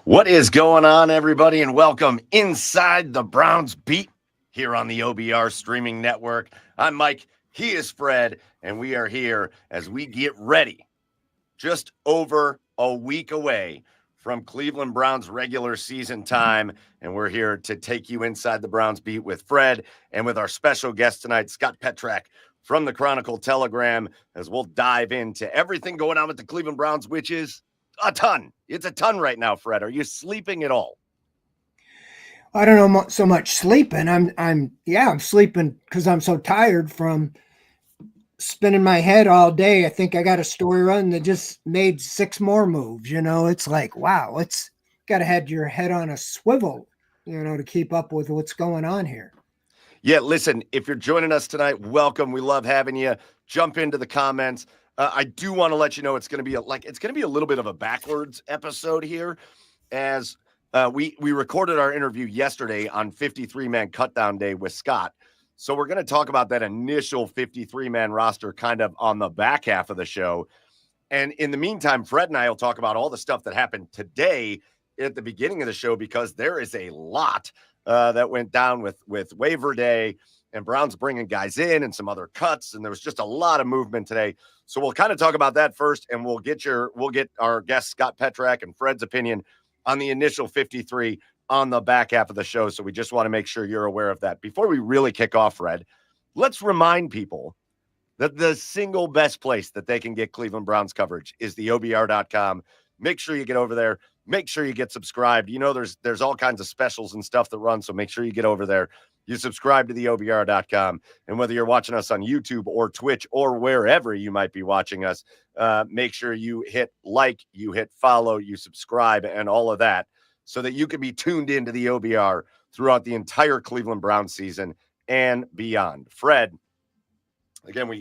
What is going on, everybody, and welcome inside the Browns Beat here on the OBR streaming network. I'm Mike, he is Fred, and we are here as we get ready, just over a week away from Cleveland Browns regular season time, and we're here to take you inside the Browns Beat with Fred and with our special guest tonight, Scott Petrak from the Chronicle Telegram, as we'll dive into everything going on with the Cleveland Browns, which is a ton. It's a ton right now, Fred. Are you sleeping at all? I don't know so much sleeping. I'm sleeping because I'm so tired from spinning my head all day. I think I got a story run that just made 6 more moves. It's like, wow, it's got to have your head on a swivel, to keep up with what's going on here. Yeah, listen, if you're joining us tonight, welcome. We love having you. Jump into the comments. I do want to let you know it's going to be a little bit of a backwards episode here, as we recorded our interview yesterday on 53-man cutdown day with Scott. So we're going to talk about that initial 53-man roster kind of on the back half of the show. And in the meantime, Fred and I will talk about all the stuff that happened today at the beginning of the show, because there is a lot that went down with Waiver Day and Browns bringing guys in and some other cuts. And there was just a lot of movement today. So we'll kind of talk about that first, and we'll get our guest Scott Petrak and Fred's opinion on the initial 53 on the back half of the show. So we just want to make sure you're aware of that. Before we really kick off, Fred, let's remind people that the single best place that they can get Cleveland Browns coverage is the OBR.com. Make sure you get over there. Make sure you get subscribed. There's all kinds of specials and stuff that run, so make sure you get over there. You subscribe to the OBR.com, and whether you're watching us on YouTube or Twitch or wherever you might be watching us, make sure you hit like, you hit follow, you subscribe, and all of that, so that you can be tuned into the OBR throughout the entire Cleveland Browns season and beyond. Fred, again,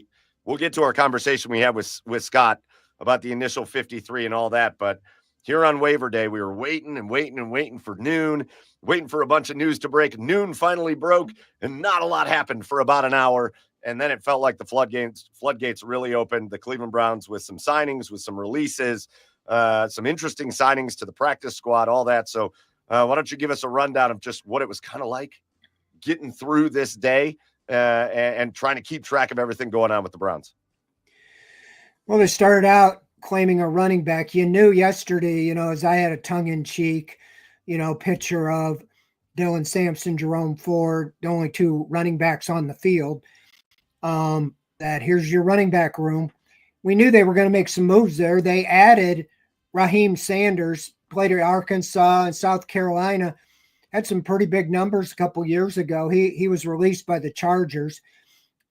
we'll get to our conversation we had with Scott about the initial 53 and all that, but here on Waiver Day, we were waiting for noon, waiting for a bunch of news to break. Noon finally broke, and not a lot happened for about an hour. And then it felt like the floodgates really opened. The Cleveland Browns with some signings, with some releases, some interesting signings to the practice squad, all that. So why don't you give us a rundown of just what it was kind of like getting through this day and trying to keep track of everything going on with the Browns? Well, they started out claiming a running back. You knew yesterday, as I had a tongue-in-cheek, picture of Dylan Sampson, Jerome Ford, the only 2 running backs on the field, that here's your running back room. We knew they were going to make some moves there. They added Raheem Sanders, played at Arkansas and South Carolina, had some pretty big numbers a couple years ago. He was released by the Chargers,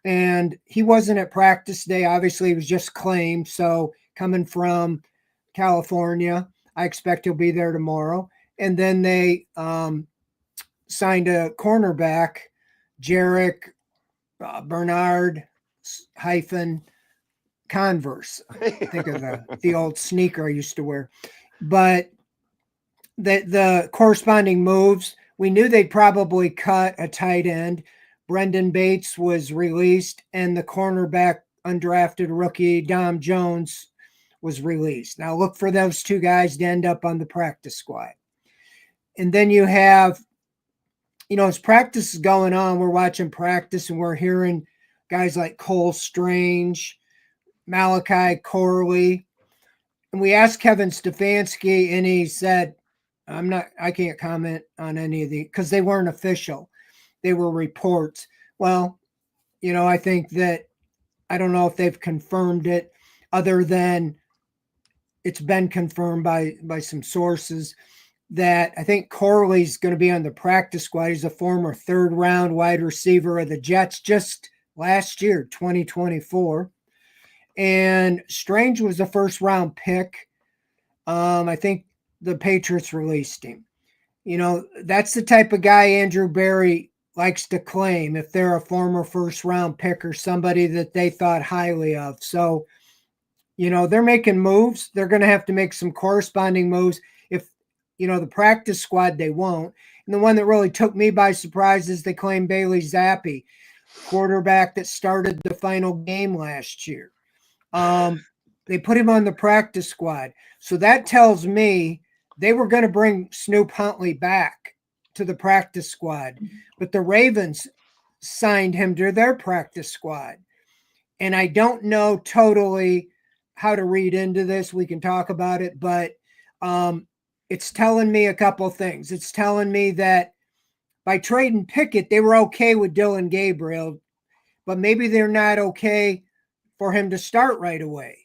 and he wasn't at practice today. Obviously, he was just claimed, so coming from California, I expect he'll be there tomorrow. And then they signed a cornerback, Jarek Bernard Converse. Think of the old sneaker I used to wear. But the corresponding moves, we knew they'd probably cut a tight end. Brendan Bates was released, and the cornerback undrafted rookie Dom Jones was released. Now look for those 2 guys to end up on the practice squad. And then you have, as practice is going on, we're watching practice and we're hearing guys like Cole Strange, Malachi Corley. And we asked Kevin Stefanski, and he said, I can't comment on any of the, because they weren't official. They were reports. Well, I think that, I don't know if they've confirmed it, other than it's been confirmed by some sources that I think Corley's going to be on the practice squad. He's a former 3rd-round wide receiver of the Jets just last year, 2024. And Strange was a 1st-round pick. I think the Patriots released him. That's the type of guy Andrew Berry likes to claim if they're a former 1st-round pick or somebody that they thought highly of. So, they're making moves. They're going to have to make some corresponding moves. If, the practice squad, they won't. And the one that really took me by surprise is they claim Bailey Zappi, quarterback that started the final game last year. They put him on the practice squad. So that tells me they were going to bring Snoop Huntley back to the practice squad, but the Ravens signed him to their practice squad. And I don't know totally how to read into this. We can talk about it, but it's telling me a couple things. It's telling me that by trading Pickett, they were okay with Dillon Gabriel, but maybe they're not okay for him to start right away.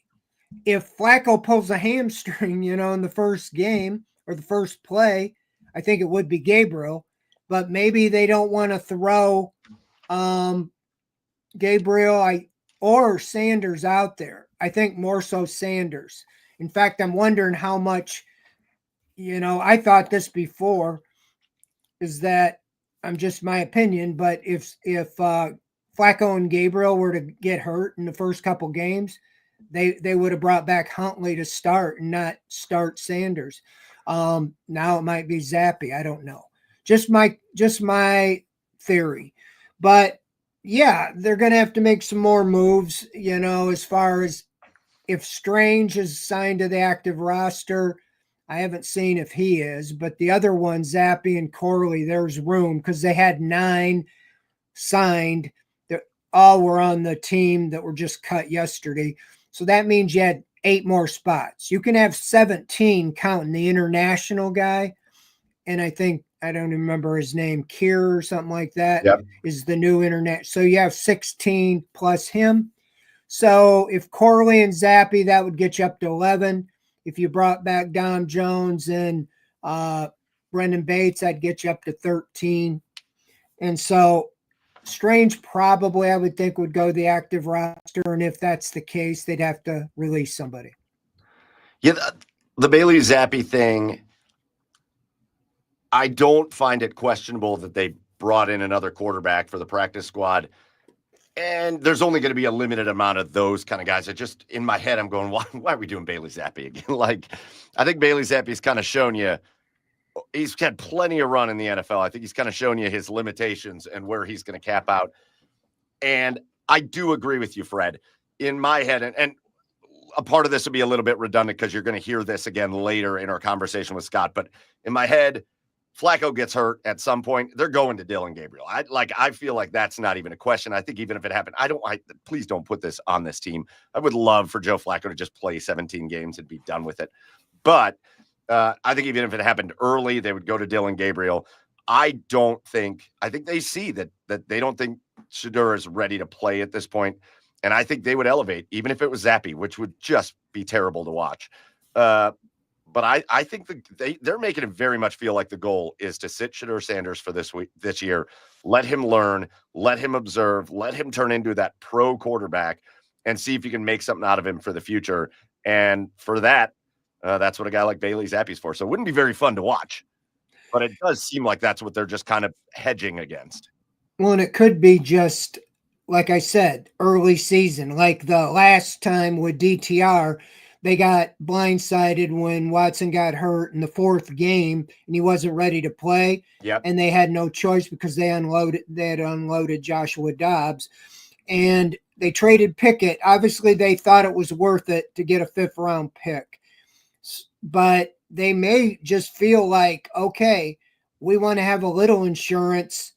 If Flacco pulls a hamstring, in the first game or the first play, I think it would be Gabriel, but maybe they don't want to throw Gabriel or Sanders out there. I think more so Sanders. In fact, I'm wondering how much, I thought this before, is that I'm just my opinion, but if Flacco and Gabriel were to get hurt in the first couple games, they would have brought back Huntley to start and not start Sanders. Now it might be Zappy. I don't know. Just my theory. But yeah, they're going to have to make some more moves, as far as if Strange is signed to the active roster. I haven't seen if he is, but the other one, Zappy and Corley, there's room because they had 9 signed. That all were on the team that were just cut yesterday. So that means you had 8 more spots. You can have 17 counting the international guy. And I think, I don't remember his name, Kier or something like that, is the new internet. So you have 16 plus him. So if Corley and Zappy, that would get you up to 11. If you brought back Dom Jones and Brendan Bates, that'd get you up to 13. And so Strange probably, I would think, would go the active roster. And if that's the case, they'd have to release somebody. Yeah, the Bailey Zappi thing, I don't find it questionable that they brought in another quarterback for the practice squad. And there's only going to be a limited amount of those kind of guys. I just, in my head, I'm going, why are we doing Bailey Zappi again? I think Bailey Zappi's kind of shown you, he's had plenty of run in the NFL. I think he's kind of shown you his limitations and where he's going to cap out. And I do agree with you, Fred. In my head, and a part of this will be a little bit redundant because you're going to hear this again later in our conversation with Scott. But in my head, Flacco gets hurt at some point, they're going to Dillon Gabriel. I feel like that's not even a question. I think even if it happened, please don't put this on this team. I would love for Joe Flacco to just play 17 games and be done with it. But I think even if it happened early, they would go to Dillon Gabriel. I think they see that they don't think Shedeur is ready to play at this point. And I think they would elevate, even if it was Zappy, which would just be terrible to watch. But I think they're making it very much feel like the goal is to sit Shedeur Sanders for this year, let him learn, let him observe, let him turn into that pro quarterback and see if you can make something out of him for the future. And for that, that's what a guy like Bailey Zappi's for. So it wouldn't be very fun to watch, but it does seem like that's what they're just kind of hedging against. Well, and it could be just, like I said, early season, like the last time with DTR. They got blindsided when Watson got hurt in the 4th game and he wasn't ready to play. Yep. And they had no choice because they had unloaded Joshua Dobbs. And they traded Pickett. Obviously, they thought it was worth it to get a 5th-round pick. But they may just feel like, okay, we want to have a little insurance,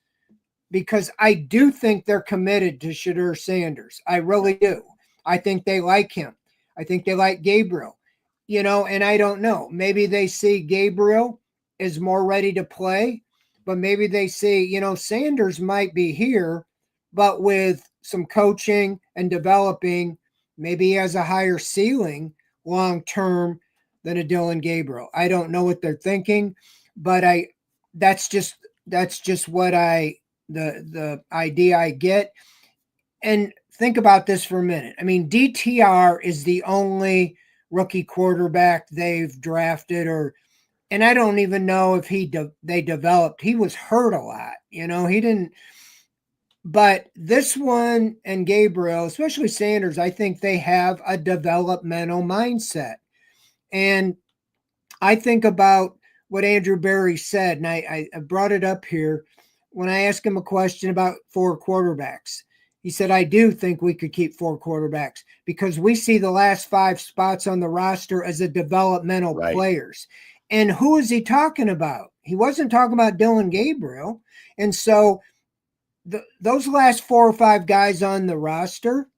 because I do think they're committed to Shedeur Sanders. I really do. I think they like him. I think they like Gabriel, and I don't know. Maybe they see Gabriel is more ready to play, but maybe they see, Sanders might be here, but with some coaching and developing, maybe he has a higher ceiling long-term than a Dillon Gabriel. I don't know what they're thinking, but that's just what the idea I get. And think about this for a minute. I mean, DTR is the only rookie quarterback they've drafted, and I don't even know if they developed. He was hurt a lot, he didn't. But this one and Gabriel, especially Sanders, I think they have a developmental mindset. And I think about what Andrew Berry said, and I brought it up here when I asked him a question about 4 quarterbacks. He said, I do think we could keep 4 quarterbacks because we see the last 5 spots on the roster as a developmental players. And who is he talking about? He wasn't talking about Dylan Gabriel. And so those last 4 or 5 guys on the roster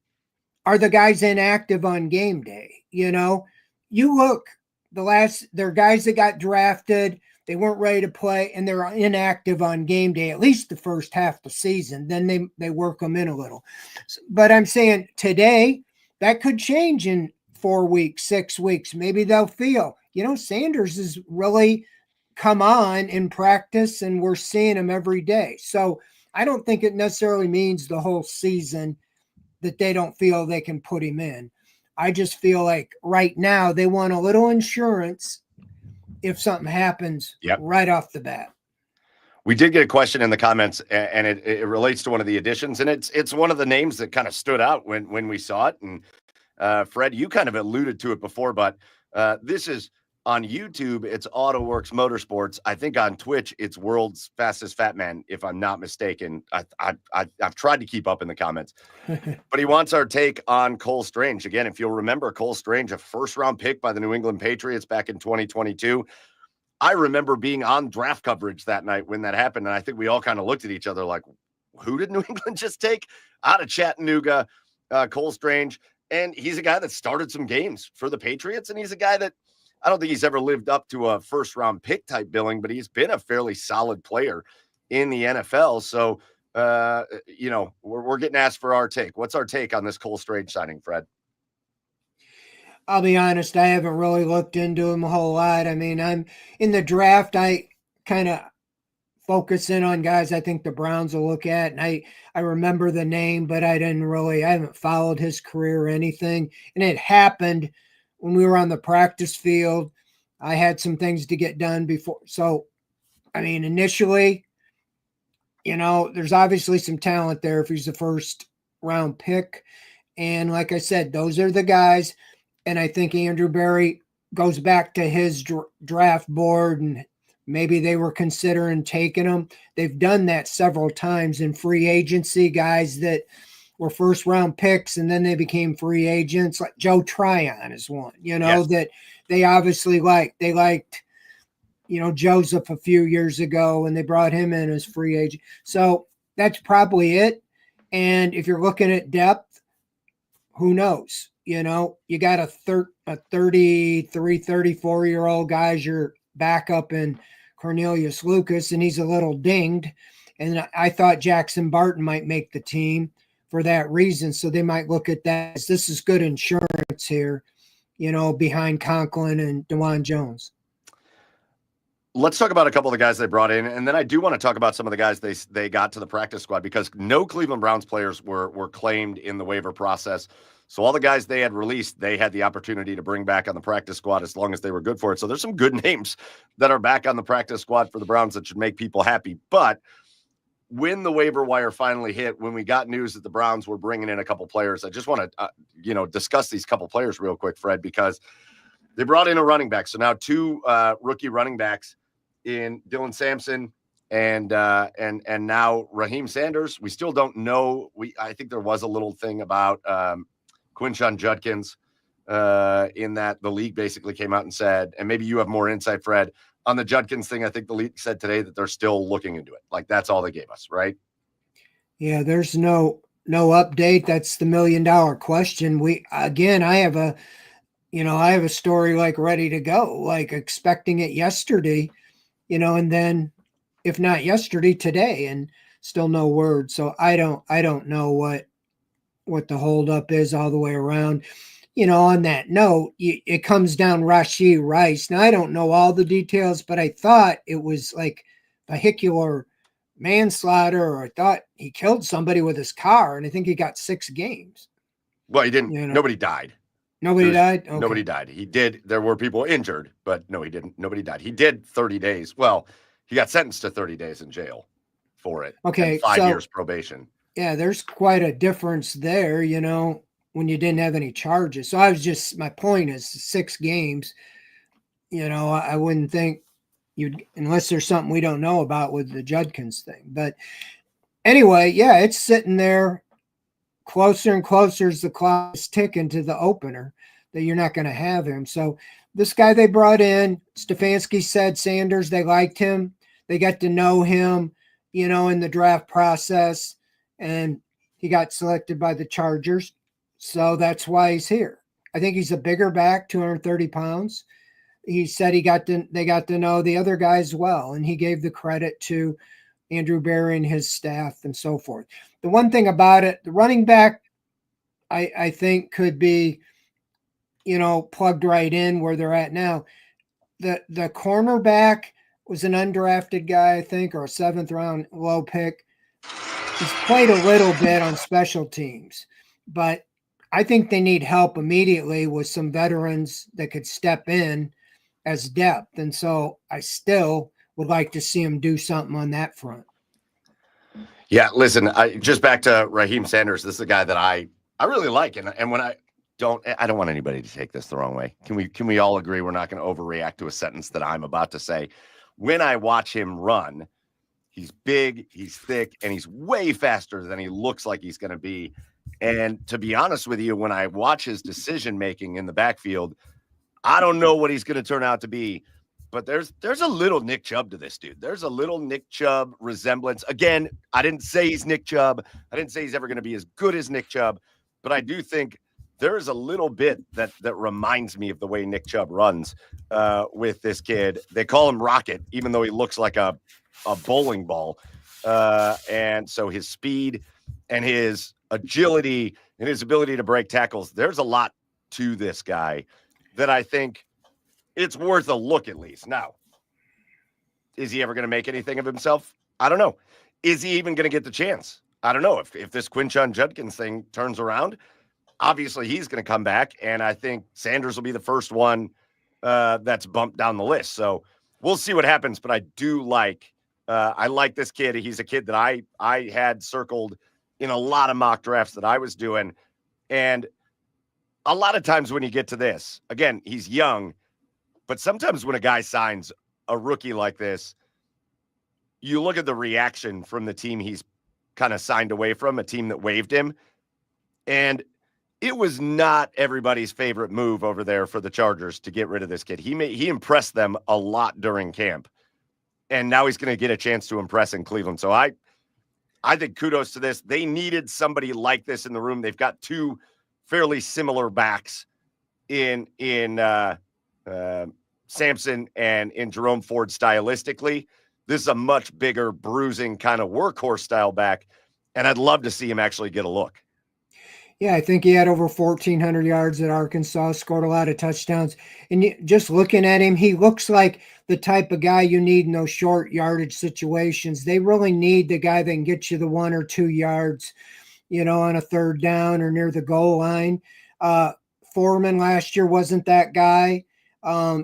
are the guys inactive on game day. You know, you look, they're guys that got drafted, they weren't ready to play, and they're inactive on game day, at least the first half of the season. Then they work them in a little. But I'm saying today, that could change in 4 weeks, 6 weeks. Maybe they'll feel, Sanders has really come on in practice, and we're seeing him every day. So I don't think it necessarily means the whole season that they don't feel they can put him in. I just feel like right now they want a little insurance if something happens right off the bat. We did get a question in the comments, and it relates to one of the additions, and it's one of the names that kind of stood out when we saw it. And Fred, you kind of alluded to it before, but this is on YouTube. It's AutoWorks Motorsports. I think on Twitch, it's World's Fastest Fat Man, if I'm not mistaken. I've tried to keep up in the comments, but he wants our take on Cole Strange. Again, if you'll remember, Cole Strange, a first-round pick by the New England Patriots back in 2022. I remember being on draft coverage that night when that happened, and I think we all kind of looked at each other like, who did New England just take out of Chattanooga? Cole Strange, and he's a guy that started some games for the Patriots, and he's a guy that I don't think he's ever lived up to a first-round pick type billing, but he's been a fairly solid player in the NFL. So, we're getting asked for our take. What's our take on this Cole Strange signing, Fred? I'll be honest, I haven't really looked into him a whole lot. I mean, I'm in the draft, I kind of focus in on guys I think the Browns will look at. And I remember the name, but I haven't followed his career or anything. And it happened when we were on the practice field. I had some things to get done before. So, I mean, initially, there's obviously some talent there if he's the first round pick. And like I said, those are the guys. And I think Andrew Berry goes back to his draft board, and maybe they were considering taking him. They've done that several times in free agency, guys that were first round picks and then they became free agents. Like Joe Tryon is one, that they obviously liked. They liked, Joseph a few years ago, and they brought him in as free agent. So that's probably it. And if you're looking at depth, who knows? You got a 33, 34-year-old guy's your backup in Cornelius Lucas, and he's a little dinged. And I thought Jackson Barton might make the team for that reason. So they might look at that as this is good insurance here, behind Conklin and DeJuan Jones. Let's talk about a couple of the guys they brought in, and then I do want to talk about some of the guys they got to the practice squad, because no Cleveland Browns players were claimed in the waiver process. So all the guys they had released, they had the opportunity to bring back on the practice squad as long as they were good for it. So there's some good names that are back on the practice squad for the Browns that should make people happy. But when the waiver wire finally hit, when we got news that the Browns were bringing in a couple players, I just want to, discuss these couple players real quick, Fred, because they brought in a running back. So now 2 rookie running backs in Dylan Sampson and now Raheem Sanders. We still don't know. I think there was a little thing about Quinshon Judkins in that the league basically came out and said, and maybe you have more insight, Fred, on the Judkins thing. I think the league said today that they're still looking into it. Like, that's all they gave us, right? Yeah, there's no update. That's the $1 million question. I have a story like ready to go, like expecting it yesterday, and then if not yesterday, today, and still no word. So I don't know what the holdup is all the way around. On that note, it comes down Rashee Rice. Now, I don't know all the details, but I thought it was like vehicular manslaughter, or I thought he killed somebody with his car, and I think he got 6 games. Well, he didn't. Nobody died. Nobody died? Okay. Nobody died. He did. There were people injured, but no, he didn't. Nobody died. He did 30 days. Well, he got sentenced to 30 days in jail for it. Okay. And 5 years probation. Yeah, there's quite a difference there, when you didn't have any charges. So my point is 6 games, I wouldn't think unless there's something we don't know about with the Judkins thing. But anyway, yeah, it's sitting there closer and closer as the clock is ticking to the opener. that you're not going to have him. So this guy they brought in, Stefanski said Sanders, they liked him. They got to know him, in the draft process, and he got selected by the Chargers. So that's why he's here. I think he's a bigger back, 230 pounds. He said they got to know the other guys well, and he gave the credit to Andrew Berry and his staff and so forth. The one thing about it, the running back, I think could be, plugged right in where they're at now. The cornerback was an undrafted guy, I think, or a 7th round low pick. He's played a little bit on special teams, but I think they need help immediately with some veterans that could step in as depth. And so I still would like to see him do something on that front. Yeah, listen, just back to Raheem Sanders. This is a guy that I really like. And when I don't want anybody to take this the wrong way. Can we all agree we're not going to overreact to a sentence that I'm about to say? When I watch him run, he's big, he's thick, and he's way faster than he looks like he's going to be. And to be honest with you, when I watch his decision-making in the backfield, I don't know what he's going to turn out to be, but there's a little Nick Chubb to this dude. There's a little Nick Chubb resemblance. Again, I didn't say he's Nick Chubb. I didn't say he's ever going to be as good as Nick Chubb, but I do think there is a little bit that reminds me of the way Nick Chubb runs with this kid. They call him Rocket, even though he looks like a bowling ball. And so his speed and his agility and his ability to break tackles, there's a lot to this guy that I think it's worth a look at least. Now, is he ever going to make anything of himself? I don't know. Is he even going to get the chance? I don't know. If this Quinshon Judkins thing turns around, obviously he's going to come back, and I think Sanders will be the first one that's bumped down the list. So we'll see what happens, but I do like I like this kid. He's a kid that I had circled in a lot of mock drafts that I was doing, and a lot of times when you get to this, again, he's young, but sometimes when a guy signs a rookie like this, you look at the reaction from the team he's kind of signed away from, a team that waived him, and it was not everybody's favorite move over there for the Chargers to get rid of this kid. He impressed them a lot during camp, and now he's going to get a chance to impress in Cleveland. So I think kudos to this. They needed somebody like this in the room. They've got two fairly similar backs in Sampson and in Jerome Ford stylistically. This is a much bigger, bruising kind of workhorse style back, and I'd love to see him actually get a look. Yeah, I think he had over 1,400 yards at Arkansas, scored a lot of touchdowns. And just looking at him, he looks like the type of guy you need in those short yardage situations. They really need the guy that can get you the 1 or 2 yards, on a third down or near the goal line. Foreman last year wasn't that guy.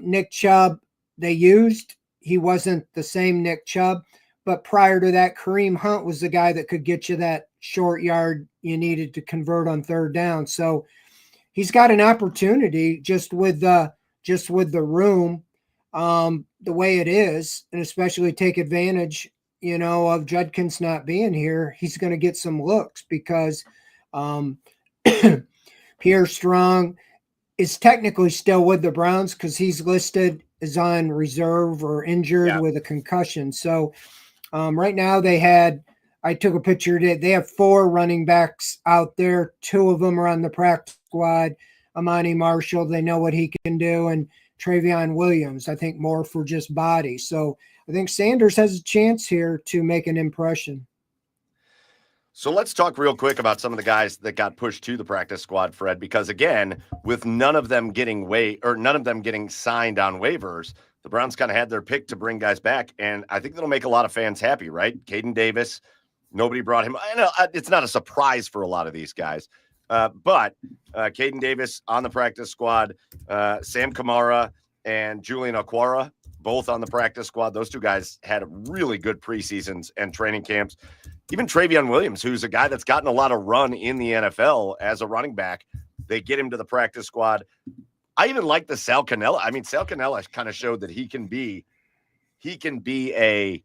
Nick Chubb, they used. He wasn't the same Nick Chubb. But prior to that, Kareem Hunt was the guy that could get you that short yard you needed to convert on third down. So he's got an opportunity just with the room, the way it is, and especially take advantage, of Judkins not being here. He's going to get some looks because Pierre Strong is technically still with the Browns because he's listed as on reserve or injured with a concussion. So right now I took a picture today. They have 4 running backs out there. 2 of them are on the practice squad. Amani Marshall, they know what he can do. And Travion Williams, I think more for just body. So I think Sanders has a chance here to make an impression. So let's talk real quick about some of the guys that got pushed to the practice squad, Fred, because again, with none of them getting signed on waivers, the Browns kind of had their pick to bring guys back. And I think that'll make a lot of fans happy, right? Caden Davis, nobody brought him. I know it's not a surprise for a lot of these guys, but Caden Davis on the practice squad, Sam Kamara and Julian Okwara, both on the practice squad. Those 2 guys had really good preseasons and training camps. Even Travion Williams, who's a guy that's gotten a lot of run in the NFL as a running back, they get him to the practice squad. I even like the Sal Cannella. I mean, Sal Cannella kind of showed that he can be a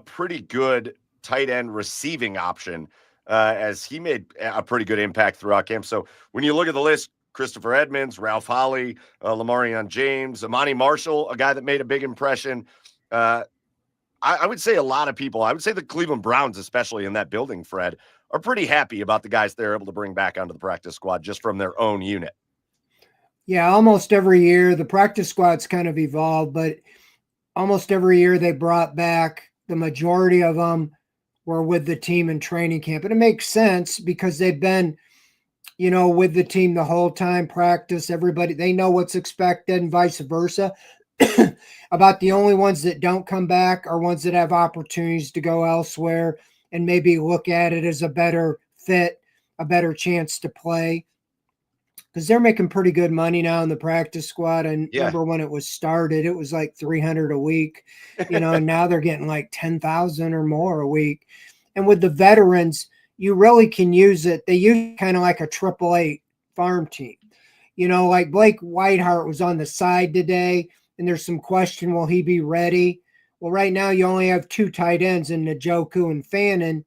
pretty good tight end receiving option as he made a pretty good impact throughout camp. So when you look at the list, Christopher Edmonds, Ralph Holley, Lamarion James, Amani Marshall, a guy that made a big impression. I would say a lot of people, I would say the Cleveland Browns, especially in that building, Fred, are pretty happy about the guys they're able to bring back onto the practice squad just from their own unit. Yeah, almost every year the practice squad's kind of evolved, but almost every year they brought back, the majority of them were with the team in training camp. And it makes sense because they've been, with the team the whole time, practice, everybody, they know what's expected and vice versa. About the only ones that don't come back are ones that have opportunities to go elsewhere and maybe look at it as a better fit, a better chance to play. Because they're making pretty good money now in the practice squad. And remember when it was started, it was like $300 a week, and now they're getting like 10,000 or more a week. And with the veterans, you really can use it. They use kind of like a AAA farm team. Like Blake Whiteheart was on the side today, and there's some question, will he be ready? Well, right now you only have 2 tight ends in Njoku and Fannin.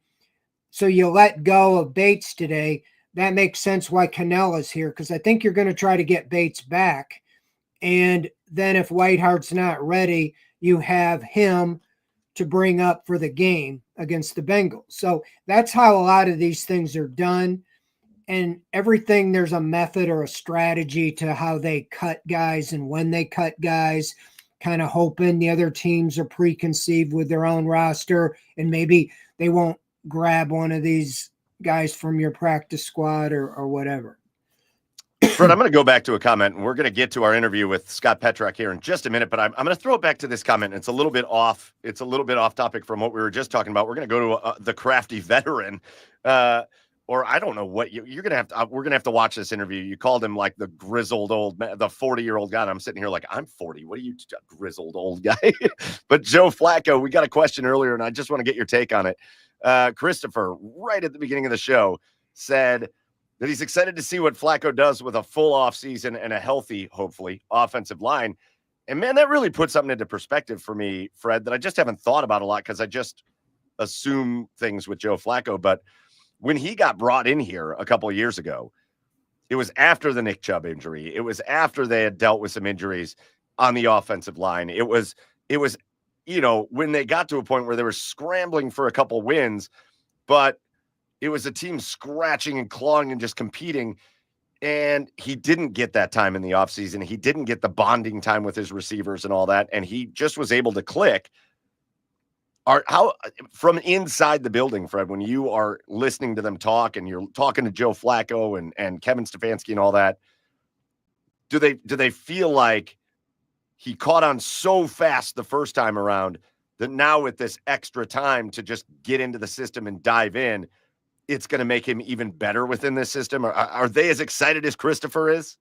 So you let go of Bates today. That makes sense why Canella's here, because I think you're going to try to get Bates back. And then if Whitehart's not ready, you have him to bring up for the game against the Bengals. So that's how a lot of these things are done. And everything, there's a method or a strategy to how they cut guys and when they cut guys, kind of hoping the other teams are preconceived with their own roster and maybe they won't grab one of these guys from your practice squad or whatever. Fred, I'm going to go back to a comment, and we're going to get to our interview with Scott Petrak here in just a minute, but I'm going to throw it back to this comment. It's a little bit off. It's a little bit off topic from what we were just talking about. We're going to go to the crafty veteran, or I don't know what you're going to have to, we're going to have to watch this interview. You called him like the grizzled old man, the 40-year-old guy. And I'm sitting here like, I'm 40. What are you, grizzled old guy? But Joe Flacco, we got a question earlier, and I just want to get your take on it. Christopher, right at the beginning of the show, said that he's excited to see what Flacco does with a full offseason and a healthy, hopefully, offensive line. And, man, that really puts something into perspective for me, Fred, that I just haven't thought about a lot because I just assume things with Joe Flacco. But when he got brought in here a couple of years ago, it was after the Nick Chubb injury. It was after they had dealt with some injuries on the offensive line. It was when they got to a point where they were scrambling for a couple wins, but it was a team scratching and clawing and just competing. And he didn't get that time in the offseason. He didn't get the bonding time with his receivers and all that. And he just was able to click. How from inside the building, Fred, when you are listening to them talk and you're talking to Joe Flacco and Kevin Stefanski and all that, do they feel like he caught on so fast the first time around that now with this extra time to just get into the system and dive in, it's going to make him even better within this system? Are they as excited as Christopher is?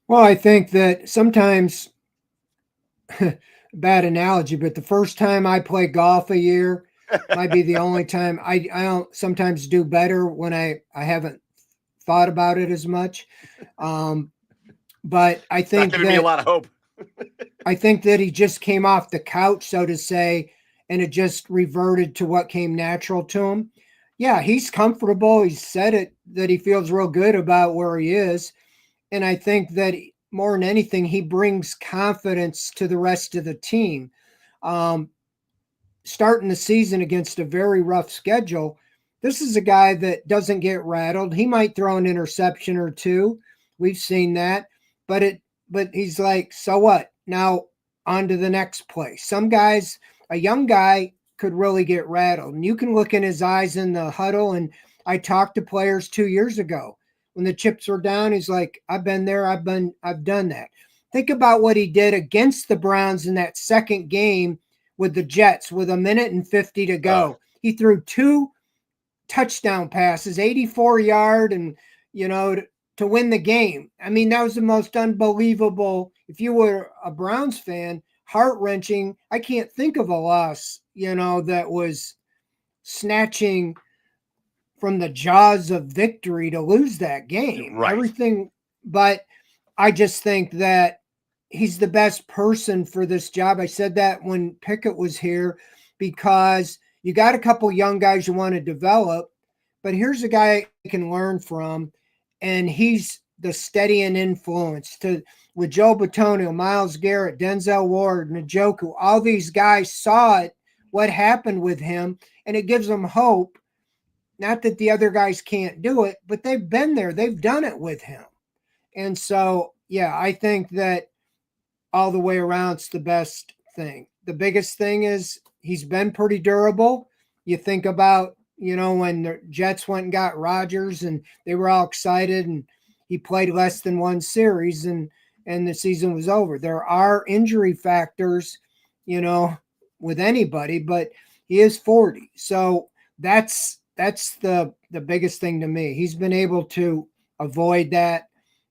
Well, I think that sometimes, bad analogy, but the first time I play golf a year might be the only time. I don't sometimes do better when I haven't thought about it as much. But I think not giving me a lot of hope. I think that he just came off the couch, so to say, and it just reverted to what came natural to him. Yeah, he's comfortable. He said it that he feels real good about where he is. And I think that more than anything, he brings confidence to the rest of the team. Starting the season against a very rough schedule, this is a guy that doesn't get rattled. He might throw an interception or two. We've seen that. But he's like, so what? Now on to the next play. Some guys, a young guy could really get rattled. And you can look in his eyes in the huddle. And I talked to players 2 years ago when the chips were down. He's like, I've been there. I've done that. Think about what he did against the Browns in that second game with the Jets with 1:50 to go. He threw 2 touchdown passes, 84-yard, and, to win the game. I mean, that was the most unbelievable. If you were a Browns fan, heart-wrenching. I can't think of a loss, that was snatching from the jaws of victory to lose that game. Right. Everything. But I just think that he's the best person for this job. I said that when Pickett was here because you got a couple young guys you want to develop, but here's a guy you can learn from, and he's the steadying influence to with Joe Bitonio, Myles Garrett, Denzel Ward, Njoku. All these guys saw it, what happened with him, and it gives them hope. Not that the other guys can't do it, but they've been there. They've done it with him. And so, yeah, I think that all the way around, it's the best thing. The biggest thing is he's been pretty durable. You think about, when the Jets went and got Rodgers and they were all excited and he played less than one series and the season was over. There are injury factors, with anybody, but he is 40. So that's the biggest thing to me. He's been able to avoid that.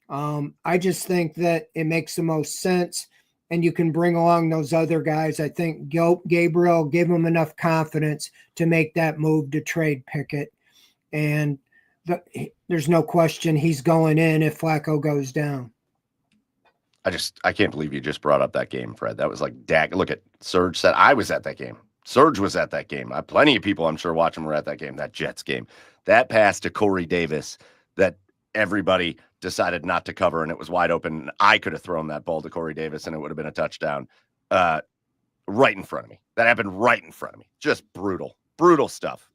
I just think that it makes the most sense, and you can bring along those other guys. I think Gabriel give him enough confidence to make that move to trade Pickett, and there's no question he's going in if Flacco goes down. I can't believe you just brought up that game, Fred. That was like look at Serge said I was at that game. Serge was at that game. Plenty of people I'm sure watching were at that game, that Jets game. That pass to Corey Davis that everybody decided not to cover, and it was wide open. I could have thrown that ball to Corey Davis, and it would have been a touchdown right in front of me. That happened right in front of me. Just brutal stuff.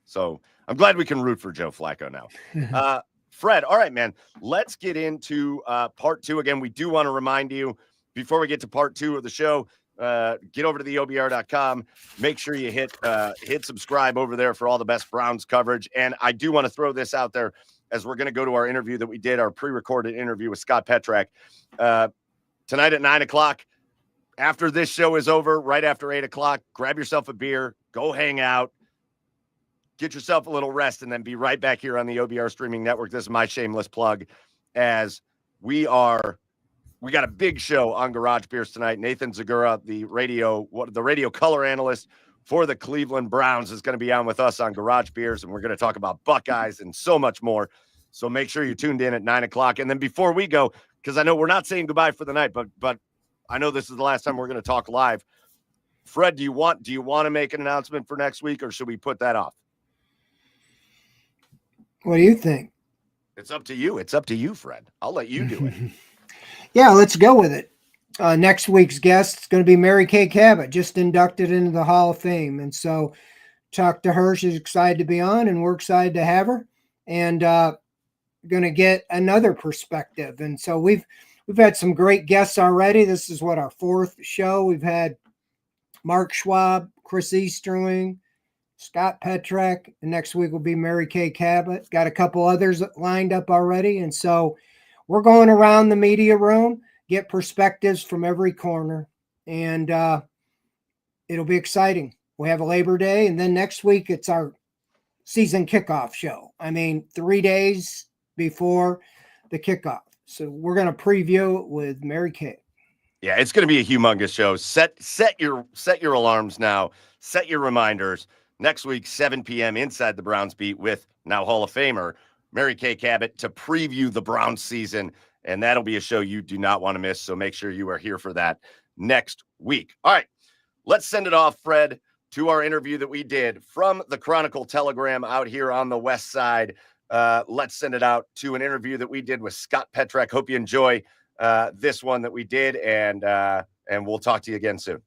So I'm glad we can root for Joe Flacco now. Fred, all right, man, let's get into part two. Again, we do want to remind you, before we get to part two of the show, get over to the OBR.com. Make sure you hit subscribe over there for all the best Browns coverage. And I do want to throw this out there as we're going to go to our interview that we did, our pre-recorded interview with Scott Petrak. Tonight at 9 o'clock, after this show is over, right after 8 o'clock, grab yourself a beer, go hang out, get yourself a little rest, and then be right back here on the OBR streaming network. This is my shameless plug, as we got a big show on Garage Beers tonight. Nathan Zagura, the radio color analyst for the Cleveland Browns, is going to be on with us on Garage Beers, and we're going to talk about Buckeyes and so much more. So make sure you're tuned in at 9 o'clock. And then before we go, because I know we're not saying goodbye for the night, but I know this is the last time we're going to talk live. Fred, do you want to make an announcement for next week, or should we put that off? What do you think? It's up to you. It's up to you, Fred. I'll let you do it. Yeah, let's go with it. Next week's guest is going to be Mary Kay Cabot, just inducted into the Hall of Fame. And so talk to her. She's excited to be on, and we're excited to have her. And going to get another perspective. And so we've had some great guests already. This is our fourth show. We've had Mark Schwab, Chris Easterling, Scott Petrak, and next week will be Mary Kay Cabot. Got a couple others lined up already. And so we're going around the media room, get perspectives from every corner, and it'll be exciting. We have a Labor Day, and then next week it's our season kickoff show. 3 days before the kickoff. So we're going to preview it with Mary Kay. Yeah, it's going to be a humongous show. Set your alarms now. Set your reminders. Next week, 7 p.m. inside the Browns beat with now Hall of Famer Mary Kay Cabot to preview the Browns season. And that'll be a show you do not want to miss. So make sure you are here for that next week. All right, let's send it off, Fred, to our interview that we did from the Chronicle Telegram out here on the West Side. Let's send it out to an interview that we did with Scott Petrak. Hope you enjoy this one that we did, and we'll talk to you again soon.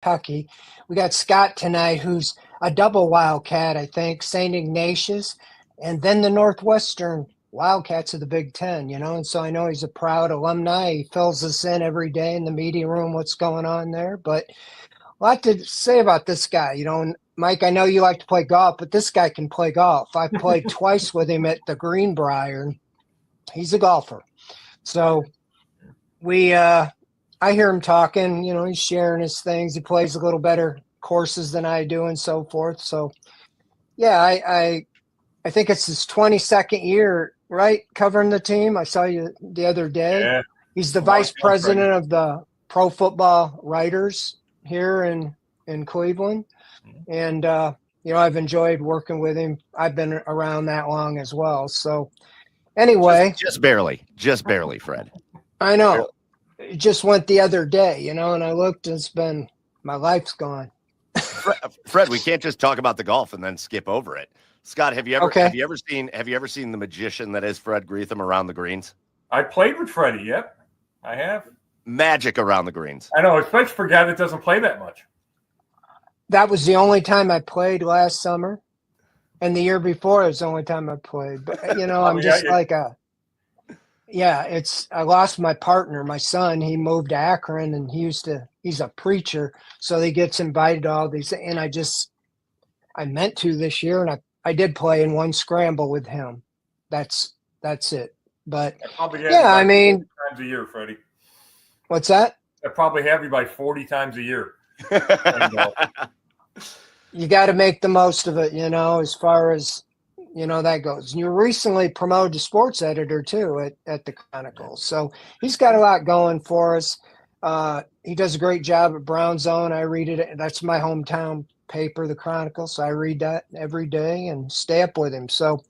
Kentucky. We got Scott tonight, who's a double Wildcat, I think, St. Ignatius, and then the Northwestern Wildcats of the Big Ten, and so I know he's a proud alumni. He fills us in every day in the media room, what's going on there. But a lot to say about this guy. Mike, I know you like to play golf, but this guy can play golf. I played twice with him at the Greenbrier. He's a golfer. So I hear him talking, he's sharing his things. He plays a little better courses than I do and so forth. So, yeah, I think it's his 22nd year, right, covering the team. I saw you the other day. Yeah. He's the vice president of the Pro Football Writers here in Cleveland. And, I've enjoyed working with him. I've been around that long as well. So, anyway. Just barely, Fred. I know. It just went the other day, and I looked, and my life's gone. Fred, we can't just talk about the golf and then skip over it. Scott, have you ever seen the magician that is Fred Greetham around the greens? I played with Freddie. Yep, I have. Magic around the greens. I know, especially for a guy that doesn't play that much. That was the only time I played last summer, and the year before it was the only time I played. But I'm just I lost my partner, my son. He moved to Akron, and he's a preacher, so he gets invited to all these. And I meant to this year, and I did play in one scramble with him. That's it. But I mean, 40 times a year, Freddie. What's that? I probably have you by 40 times a year. You got to make the most of it, as far as that goes. And you're recently promoted to sports editor too at the Chronicle, so he's got a lot going for us. He does a great job at Brown Zone. I read it. That's my hometown paper, the Chronicle, so I read that every day and stay up with him. So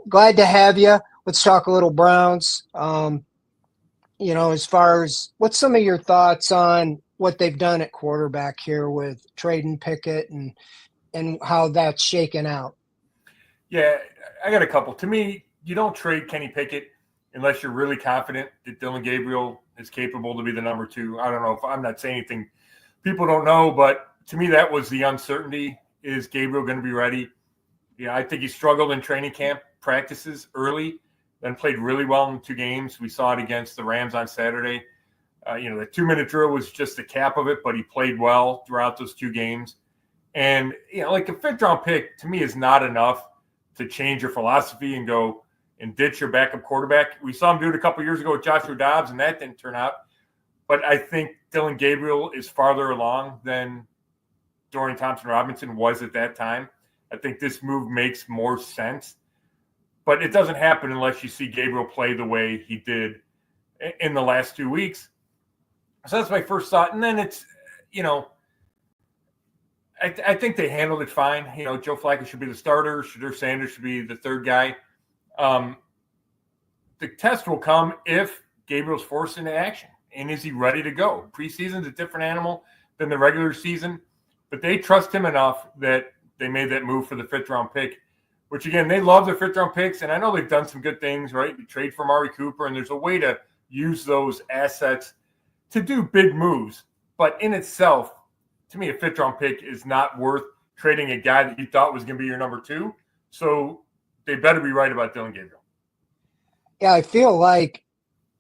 glad to have you. Let's talk a little Browns. As far as what's some of your thoughts on what they've done at quarterback here with trading Pickett and how that's shaken out? Yeah, I got a couple. To me, you don't trade Kenny Pickett unless you're really confident that Dylan Gabriel is capable to be the number 2. I don't know if I'm not saying anything people don't know, but to me, that was the uncertainty. Is Gabriel going to be ready? Yeah, I think he struggled in training camp practices early, then played really well in 2 games. We saw it against the Rams on Saturday. The 2-minute drill was just the cap of it, but he played well throughout those 2 games. And, like a 5th-round pick to me is not enough to change your philosophy and go and ditch your backup quarterback. We saw him do it a couple years ago with Joshua Dobbs, and that didn't turn out. But I think Dylan Gabriel is farther along than Dorian Thompson-Robinson was at that time. I think this move makes more sense. But it doesn't happen unless you see Gabriel play the way he did in the last 2 weeks. So that's my first thought. And then it's, I think they handled it fine. Joe Flacco should be the starter. Shadur Sanders should be the 3rd guy. The test will come if Gabriel's forced into action. And is he ready to go? Preseason's a different animal than the regular season. But they trust him enough that they made that move for the 5th-round pick, which, again, they love their 5th-round picks. And I know they've done some good things, right? You trade for Amari Cooper, and there's a way to use those assets to do big moves. But in itself, to me, a 5th-round pick is not worth trading a guy that you thought was going to be your number 2. So they better be right about Dylan Gabriel. Yeah, I feel like,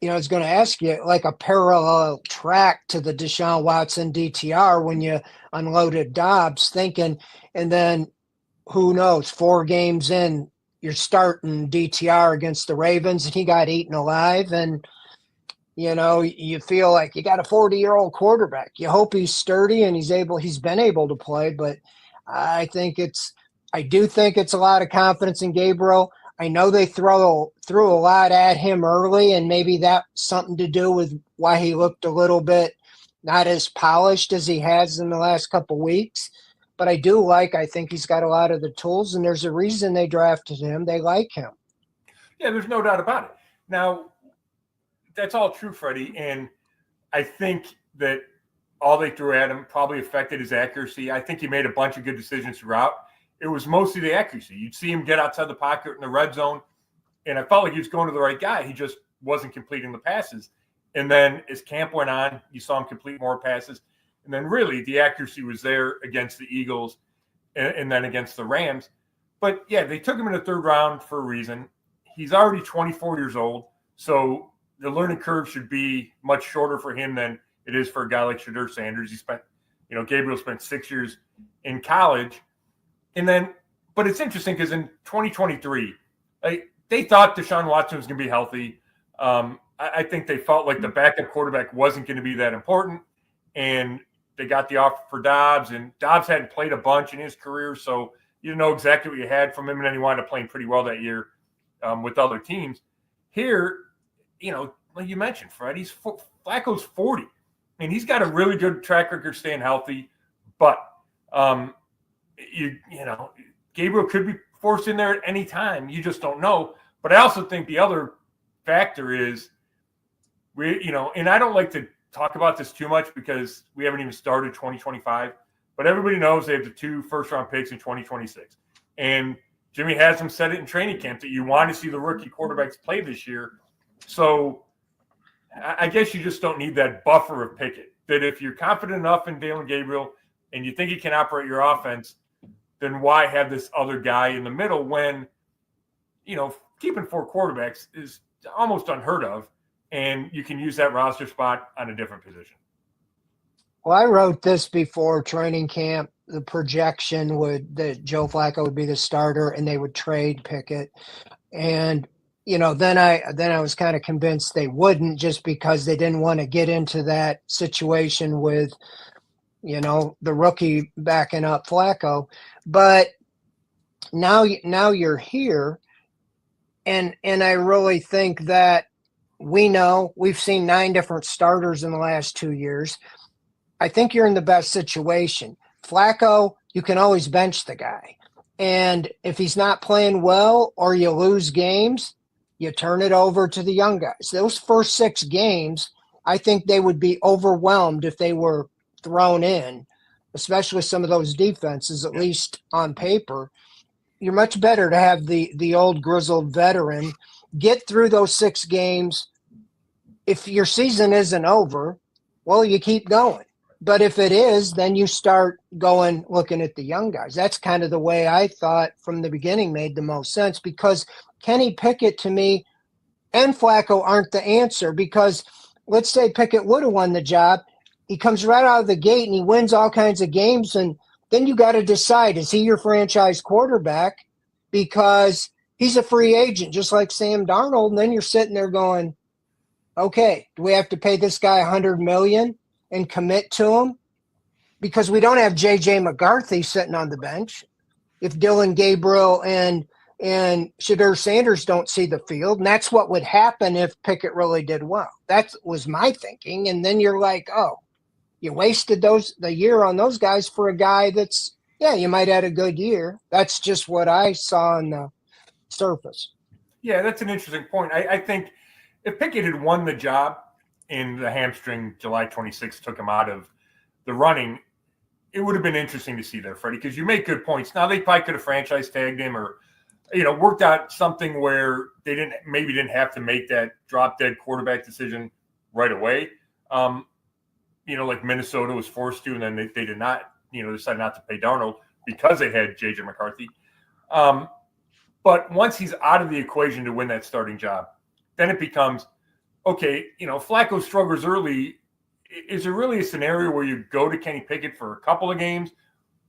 I was going to ask you, like a parallel track to the Deshaun Watson DTR when you unloaded Dobbs, thinking, and then who knows, 4 games in, you're starting DTR against the Ravens, and he got eaten alive, and you feel like you got a 40-year-old quarterback. You hope he's sturdy and he's been able to play, but I do think it's a lot of confidence in Gabriel. I know they threw a lot at him early, and maybe that's something to do with why he looked a little bit not as polished as he has in the last couple weeks. But I think he's got a lot of the tools, and there's a reason they drafted him. They like him. Yeah, there's no doubt about it. Now, that's all true, Freddie. And I think that all they threw at him probably affected his accuracy. I think he made a bunch of good decisions throughout. It was mostly the accuracy. You'd see him get outside the pocket in the red zone, and I felt like he was going to the right guy. He just wasn't completing the passes. And then as camp went on, you saw him complete more passes. And then really the accuracy was there against the Eagles and then against the Rams. But yeah, they took him in the third round for a reason. He's already 24 years old, so the learning curve should be much shorter for him than it is for a guy like Shedeur Sanders. Gabriel spent 6 years in college. And then, but it's interesting because in 2023, they thought Deshaun Watson was going to be healthy. I think they felt like the backup quarterback wasn't going to be that important. And they got the offer for Dobbs, and Dobbs hadn't played a bunch in his career, so you didn't know exactly what you had from him. And then he wound up playing pretty well that year with other teams. Here, like you mentioned, Fred, Flacco's 40, and he's got a really good track record staying healthy. But Gabriel could be forced in there at any time. You just don't know. But I also think the other factor is and I don't like to talk about this too much because we haven't even started 2025, but everybody knows they have the 2 first-round picks in 2026. And Jimmy Haslam said it in training camp that you want to see the rookie quarterbacks play this year. So I guess you just don't need that buffer of Pickett. That if you're confident enough in Dillon Gabriel and you think he can operate your offense, then why have this other guy in the middle when, keeping 4 quarterbacks is almost unheard of, and you can use that roster spot on a different position. Well, I wrote this before training camp. The projection that Joe Flacco would be the starter and they would trade Pickett. And, then I was kind of convinced they wouldn't, just because they didn't want to get into that situation with, the rookie backing up Flacco. But now you're here. And I really think that we've seen 9 different starters in the last 2 years. I think you're in the best situation. Flacco, you can always bench the guy. And if he's not playing well or you lose games, you turn it over to the young guys. Those first 6 games, I think they would be overwhelmed if they were thrown in, especially some of those defenses, at least on paper. You're much better to have the old grizzled veteran get through those 6 games. If your season isn't over, well, you keep going. But if it is, then you start looking at the young guys. That's kind of the way I thought from the beginning made the most sense, because Kenny Pickett to me and Flacco aren't the answer. Because let's say Pickett would have won the job. He comes right out of the gate and he wins all kinds of games. And then you got to decide, is he your franchise quarterback? Because he's a free agent, just like Sam Darnold. And then you're sitting there going, okay, do we have to pay this guy $100 million and commit to him? Because we don't have J.J. McCarthy sitting on the bench. If Dillon Gabriel and Shedeur Sanders don't see the field, and that's what would happen if Pickett really did well. That was my thinking. And then you're like, oh, you wasted the year on those guys for a guy that's, you might have had a good year. That's just what I saw on the surface. Yeah, that's an interesting point. I think if Pickett had won the job and the hamstring July 26th took him out of the running, it would have been interesting to see there, Freddie, because you make good points. Now, they probably could have franchise tagged him or, worked out something where they didn't have to make that drop-dead quarterback decision right away. Like Minnesota was forced to, and then they did not, decided not to pay Darnold because they had J.J. McCarthy. But once he's out of the equation to win that starting job, then it becomes, okay, Flacco struggles early. Is there really a scenario where you go to Kenny Pickett for a couple of games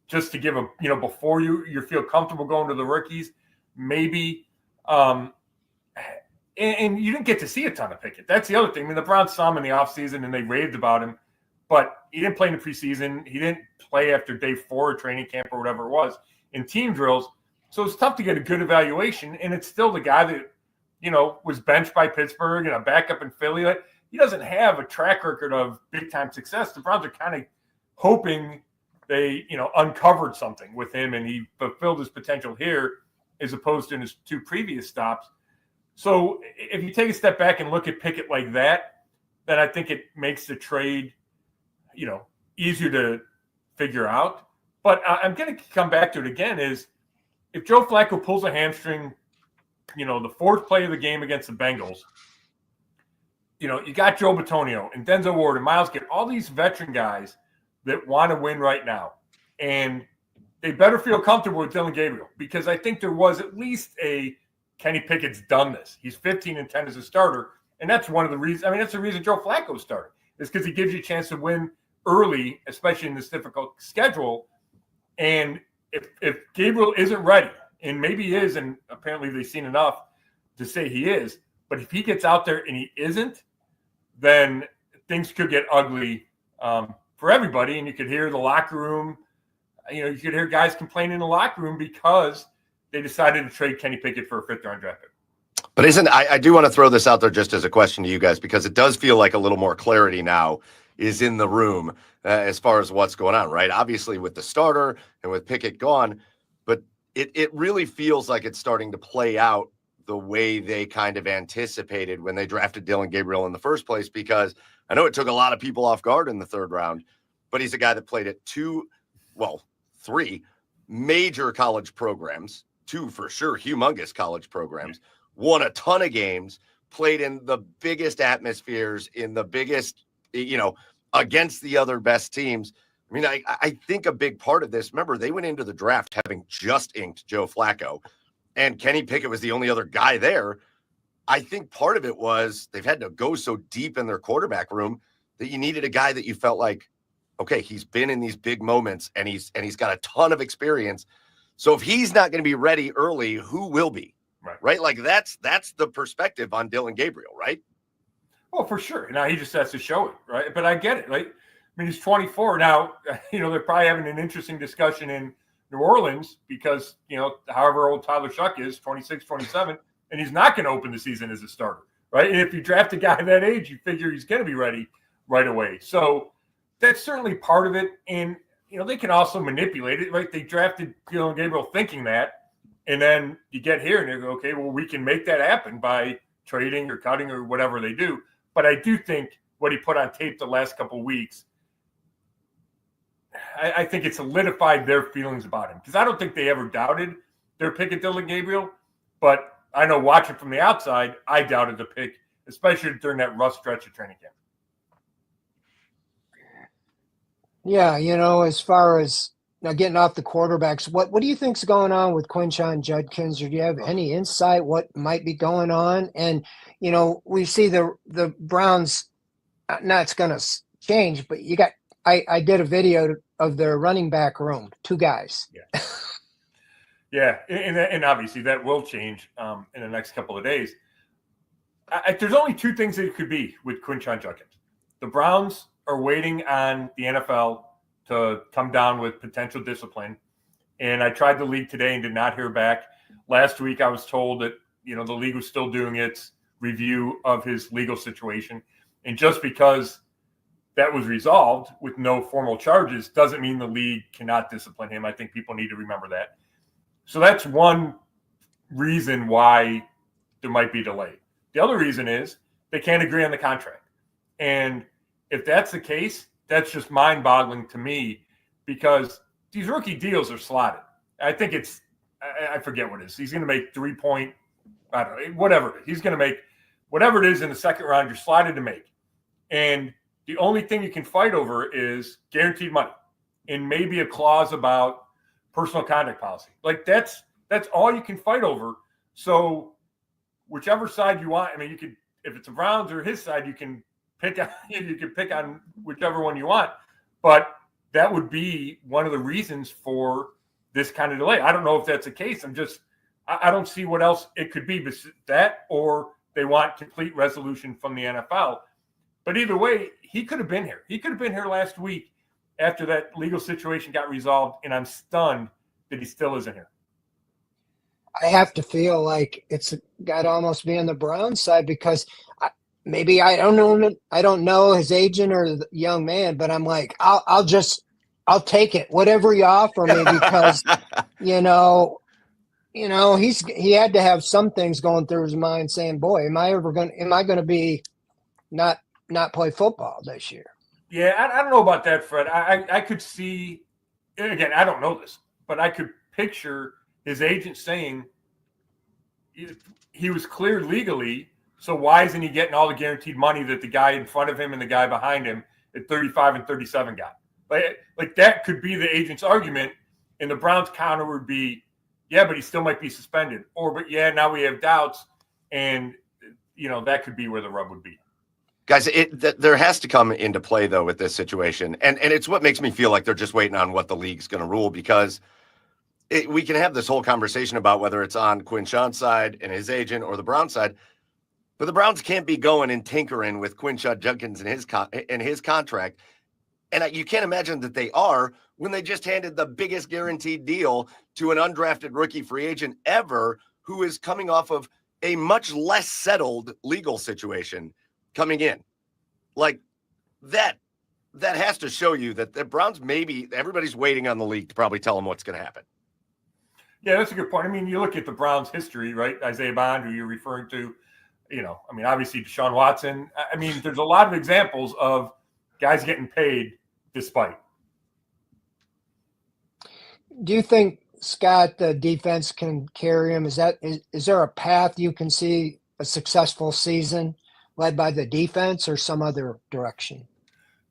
just to give him, before you feel comfortable going to the rookies? Maybe. And you didn't get to see a ton of Pickett. That's the other thing. I mean, the Browns saw him in the offseason and they raved about him, but he didn't play in the preseason. He didn't play after day 4 of training camp or whatever it was in team drills. So it's tough to get a good evaluation. And it's still the guy that, was benched by Pittsburgh and a backup in Philly. He doesn't have a track record of big-time success. The Browns are kind of hoping they, uncovered something with him and he fulfilled his potential here as opposed to in his 2 previous stops. So if you take a step back and look at Pickett like that, then I think it makes the trade, easier to figure out. But I'm going to come back to it again is if Joe Flacco pulls a hamstring, the 4th play of the game against the Bengals, you got Joe Bitonio and Denzel Ward and Myles Garrett, all these veteran guys that want to win right now. And they better feel comfortable with Dillon Gabriel, because I think there was at least a Kenny Pickett's done this. He's 15-10 as a starter, and that's one of the reasons. I mean, that's the reason Joe Flacco started, is because he gives you a chance to win early, especially in this difficult schedule. And if Gabriel isn't ready, and maybe he is, and apparently they've seen enough to say he is, but if he gets out there and he isn't, then things could get ugly for everybody. And you could hear the locker room, you could hear guys complaining in the locker room because they decided to trade Kenny Pickett for a 5th-round draft pick. But I do want to throw this out there just as a question to you guys, because it does feel like a little more clarity now is in the room as far as what's going on, right? Obviously with the starter and with Pickett gone, but it really feels like it's starting to play out the way they kind of anticipated when they drafted Dillon Gabriel in the first place, because I know it took a lot of people off guard in the 3rd round, but he's a guy that played at 3 major college programs, 2 for sure humongous college programs, won a ton of games, played in the biggest atmospheres, in the biggest, against the other best teams. I mean, I think a big part of this, remember, they went into the draft having just inked Joe Flacco, and Kenny Pickett was the only other guy there. I think part of it was they've had to go so deep in their quarterback room that you needed a guy that you felt like, okay, he's been in these big moments and he's got a ton of experience. So if he's not going to be ready early, who will be? Right? Like that's the perspective on Dillon Gabriel, right? Well, for sure. Now he just has to show it, right? But I get it. Like, I mean, he's 24 now. They're probably having an interesting discussion in New Orleans because, however old Tyler Shuck is, 26, 27, and he's not going to open the season as a starter, right? And if you draft a guy that age, you figure he's going to be ready right away. So that's certainly part of it. And, they can also manipulate it, right? They drafted Dillon Gabriel thinking that, and then you get here and they go, okay, well, we can make that happen by trading or cutting or whatever they do. But I do think what he put on tape the last couple of weeks, I think it solidified their feelings about him, because I don't think they ever doubted their pick at Dillon Gabriel. But I know watching from the outside, I doubted the pick, especially during that rough stretch of training camp. Yeah, as far as now getting off the quarterbacks, what do you think's going on with Quinshon Judkins? Or do you have any insight what might be going on? And we see the Browns. Not it's going to change, but you got. I did a video of their running back room, 2 guys. Yeah, yeah, and obviously that will change in the next couple of days. There's only 2 things that it could be with Quinshon Judkins. The Browns are waiting on the NFL to come down with potential discipline. And I tried the league today and did not hear back. Last week, I was told that, the league was still doing its review of his legal situation. And just because that was resolved with no formal charges doesn't mean the league cannot discipline him. I think people need to remember that. So that's one reason why there might be a delay. The other reason is they can't agree on the contract. And if that's the case, that's just mind-boggling to me, because these rookie deals are slotted. I think I forget what it is. He's going to make 3 I don't know, whatever it is. He's going to make whatever it is in the second round, you're slotted to make. And the only thing you can fight over is guaranteed money and maybe a clause about personal conduct policy. Like that's all you can fight over. So whichever side you want, I mean, you could, if it's the Browns or his side, you can pick on whichever one you want, but that would be one of the reasons for this kind of delay. I don't know if that's the case. I don't see what else it could be, but that, or they want complete resolution from the NFL. But either way, he could have been here. He could have been here last week after that legal situation got resolved, and I'm stunned that he still isn't here. I have to feel like it's got to almost be on the Browns side, because maybe I don't know his agent or the young man, but I'm like, I'll take it, whatever you offer me, because he had to have some things going through his mind saying, boy, am I going to be not play football this year? Yeah, I don't know about that, Fred. I could see, again, I don't know this, but I could picture his agent saying he was cleared legally, so why isn't he getting all the guaranteed money that the guy in front of him and the guy behind him at 35 and 37 got? Like that could be the agent's argument, And the Browns counter would be, yeah, but he still might be suspended. Or, but yeah, now we have doubts. And, that could be where the rub would be. Guys, there has to come into play, though, with this situation. And it's what makes me feel like they're just waiting on what the league's going to rule, because we can have this whole conversation about whether it's on Quinshon's side and his agent or the Browns side, but the Browns can't be going and tinkering with Quinshon Judkins and his contract. And you can't imagine that they are when they just handed the biggest guaranteed deal to an undrafted rookie free agent ever, who is coming off of a much less settled legal situation coming in. Like that has to show you that the Browns, maybe everybody's waiting on the league to probably tell them what's going to happen. Yeah, that's a good point. I mean, you look at the Browns' history, right? Isaiah Bond, who you're referring to, obviously Deshaun Watson. I mean, there's a lot of examples of guys getting paid despite. Do you think, Scott, the defense can carry him? Is there a path you can see a successful season led by the defense or some other direction?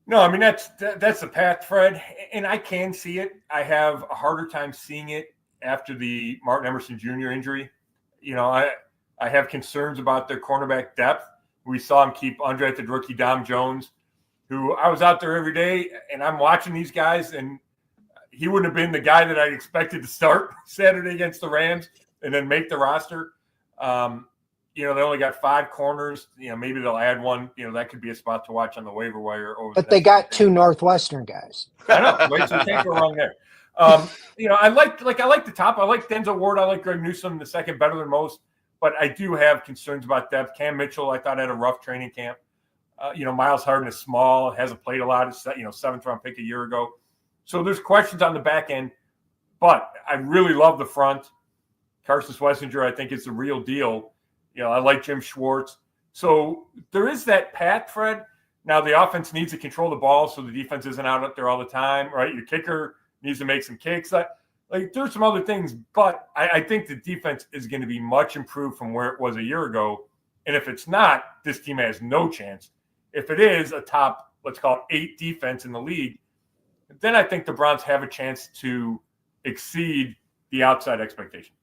No, I mean, that's the path, Fred, and I can see it. I have a harder time seeing it after the Martin Emerson Jr. injury. I have concerns about their cornerback depth. We saw him keep undrafted rookie Dom Jones, who I was out there every day, and I'm watching these guys, and he wouldn't have been the guy that I expected to start Saturday against the Rams and then make the roster. They only got 5 corners. Maybe they'll add one. That could be a spot to watch on the waiver wire. But they got 2 Northwestern guys. I know. Right, so you can't go wrong there. I like the top. I like Denzel Ward. I like Greg Newsome, the second, better than most. But I do have concerns about depth. Cam Mitchell, I thought, had a rough training camp. Miles Harden is small, hasn't played a lot. It's 7th round pick a year ago. So there's questions on the back end. But I really love the front. Carson Schlesinger, I think, is the real deal. I like Jim Schwartz. So there is that path, Fred. Now the offense needs to control the ball so the defense isn't out up there all the time, right? Your kicker needs to make some kicks. There's some other things, but I think the defense is going to be much improved from where it was a year ago. And if it's not, this team has no chance. If it is a top, let's call it 8 defense in the league, then I think the Browns have a chance to exceed the outside expectation.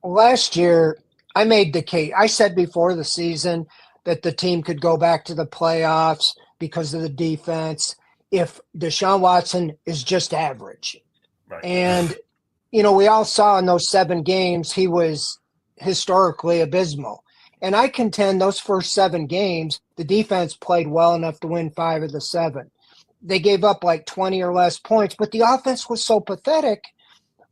Last year, I made the case. I said before the season that the team could go back to the playoffs because of the defense if Deshaun Watson is just average. Right. And, we all saw in those 7 games he was historically abysmal. And I contend those first 7 games, the defense played well enough to win 5 of the 7. They gave up like 20 or less points, but the offense was so pathetic.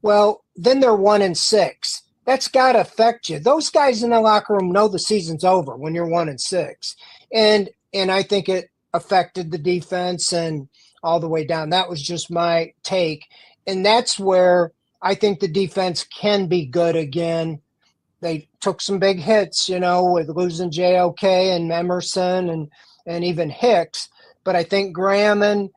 Well, then they're 1-6. That's got to affect you. Those guys in the locker room know the season's over when you're 1-6. And I think it affected the defense and all the way down. That was just my take. And that's where I think the defense can be good again. They took some big hits, with losing JOK and Emerson and even Hicks. But I think Graham and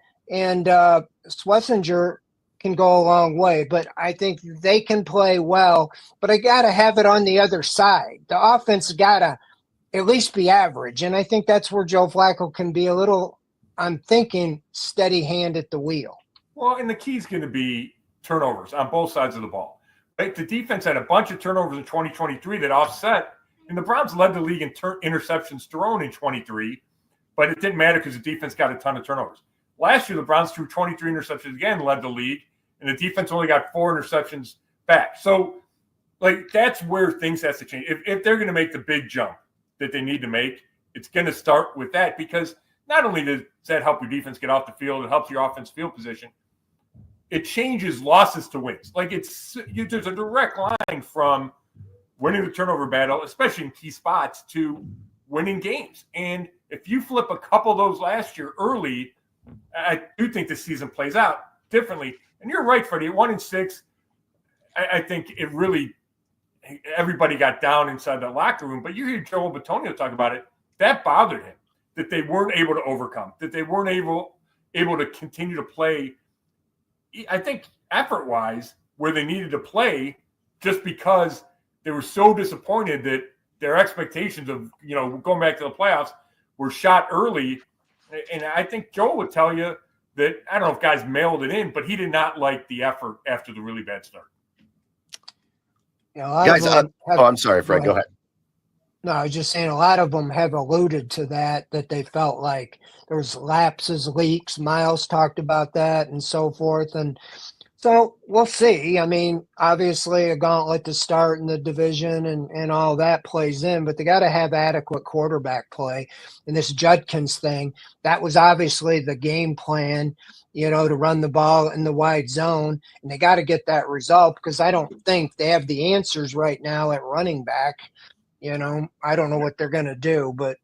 Schlesinger can go a long way. But I think they can play well. But I got to have it on the other side. The offense got to at least be average. And I think that's where Joe Flacco can be a little, I'm thinking, steady hand at the wheel. Well, and the key is going to be turnovers on both sides of the ball. Right? The defense had a bunch of turnovers in 2023 that offset, and the Browns led the league in interceptions thrown in 23, but it didn't matter because the defense got a ton of turnovers. Last year, the Browns threw 23 interceptions again, led the league, and the defense only got 4 interceptions back. So, that's where things have to change. If they're going to make the big jump that they need to make, it's going to start with that, because not only does that help your defense get off the field, it helps your offense field position. It changes losses to wins. There's a direct line from winning the turnover battle, especially in key spots, to winning games. And if you flip a couple of those last year early, I do think the season plays out differently. And you're right, Freddie. At 1-6, I think it really everybody got down inside the locker room. But you hear Joe Batonio talk about it. That bothered him, that they weren't able to overcome, that they weren't able to continue to play, I think, effort-wise, where they needed to play, just because they were so disappointed that their expectations of, going back to the playoffs were shot early. And I think Joe would tell you that I don't know if guys mailed it in, but he did not like the effort after the really bad start. Guys, I'm sorry, Fred. Go ahead. No, I was just saying a lot of them have alluded to that they felt like there was lapses, leaks. Miles talked about that and so forth. And so we'll see. I mean, obviously a gauntlet to start in the division and all that plays in, but they got to have adequate quarterback play. And this Judkins thing, that was obviously the game plan, to run the ball in the wide zone. And they got to get that result because I don't think they have the answers right now at running back. I don't know what they're going to do, but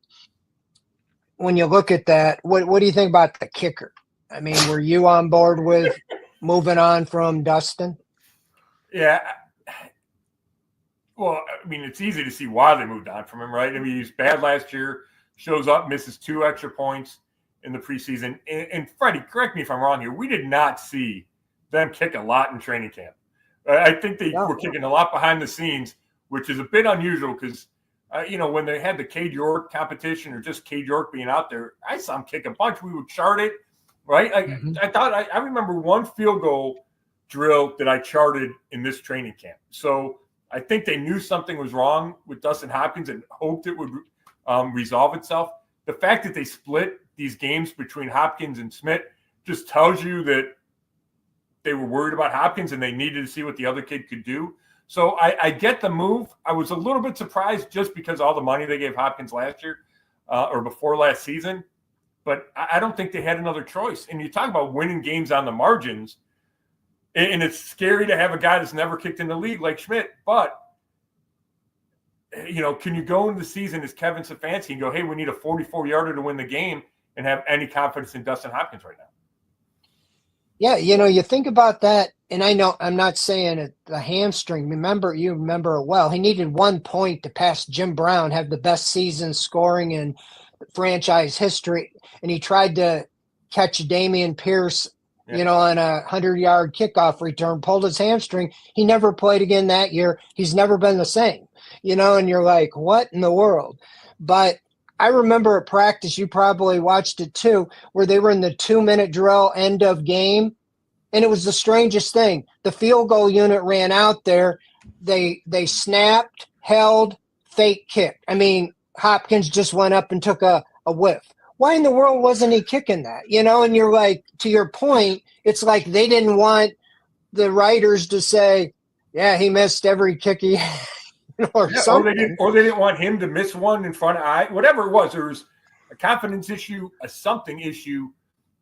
when you look at that, what do you think about the kicker? I mean, were you on board with moving on from Dustin? Yeah. Well, I mean, it's easy to see why they moved on from him, right? I mean, he was bad last year, shows up, misses 2 extra points in the preseason. And Freddie, correct me if I'm wrong here, we did not see them kick a lot in training camp. I think they were kicking a lot behind the scenes, which is a bit unusual because, when they had the Cade York competition or just Cade York being out there, I saw him kick a bunch. We would chart it, right? I remember one field goal drill that I charted in this training camp. So I think they knew something was wrong with Dustin Hopkins and hoped it would resolve itself. The fact that they split these games between Hopkins and Smith just tells you that they were worried about Hopkins and they needed to see what the other kid could do. So I get the move. I was a little bit surprised just because all the money they gave Hopkins last year or before last season. But I don't think they had another choice. And you talk about winning games on the margins, and it's scary to have a guy that's never kicked in the league like Schmidt. But, can you go into the season as Kevin Stefanski and go, hey, we need a 44-yarder to win the game and have any confidence in Dustin Hopkins right now? Yeah, you think about that, and I know I'm not saying it, the hamstring. You remember it well. He needed 1 point to pass Jim Brown, have the best season scoring in franchise history, and he tried to catch Damian Pierce, on a 100-yard kickoff return, pulled his hamstring. He never played again that year. He's never been the same, and you're like, what in the world? But I remember a practice, you probably watched it too, where they were in the 2-minute drill end of game. And it was the strangest thing. The field goal unit ran out there. They snapped, held, fake kick. I mean, Hopkins just went up and took a whiff. Why in the world wasn't he kicking that? And you're like, to your point, it's like they didn't want the writers to say, yeah, he missed every kick he or something. Or they didn't want him to miss one in front of whatever it was. There was a confidence issue, a something issue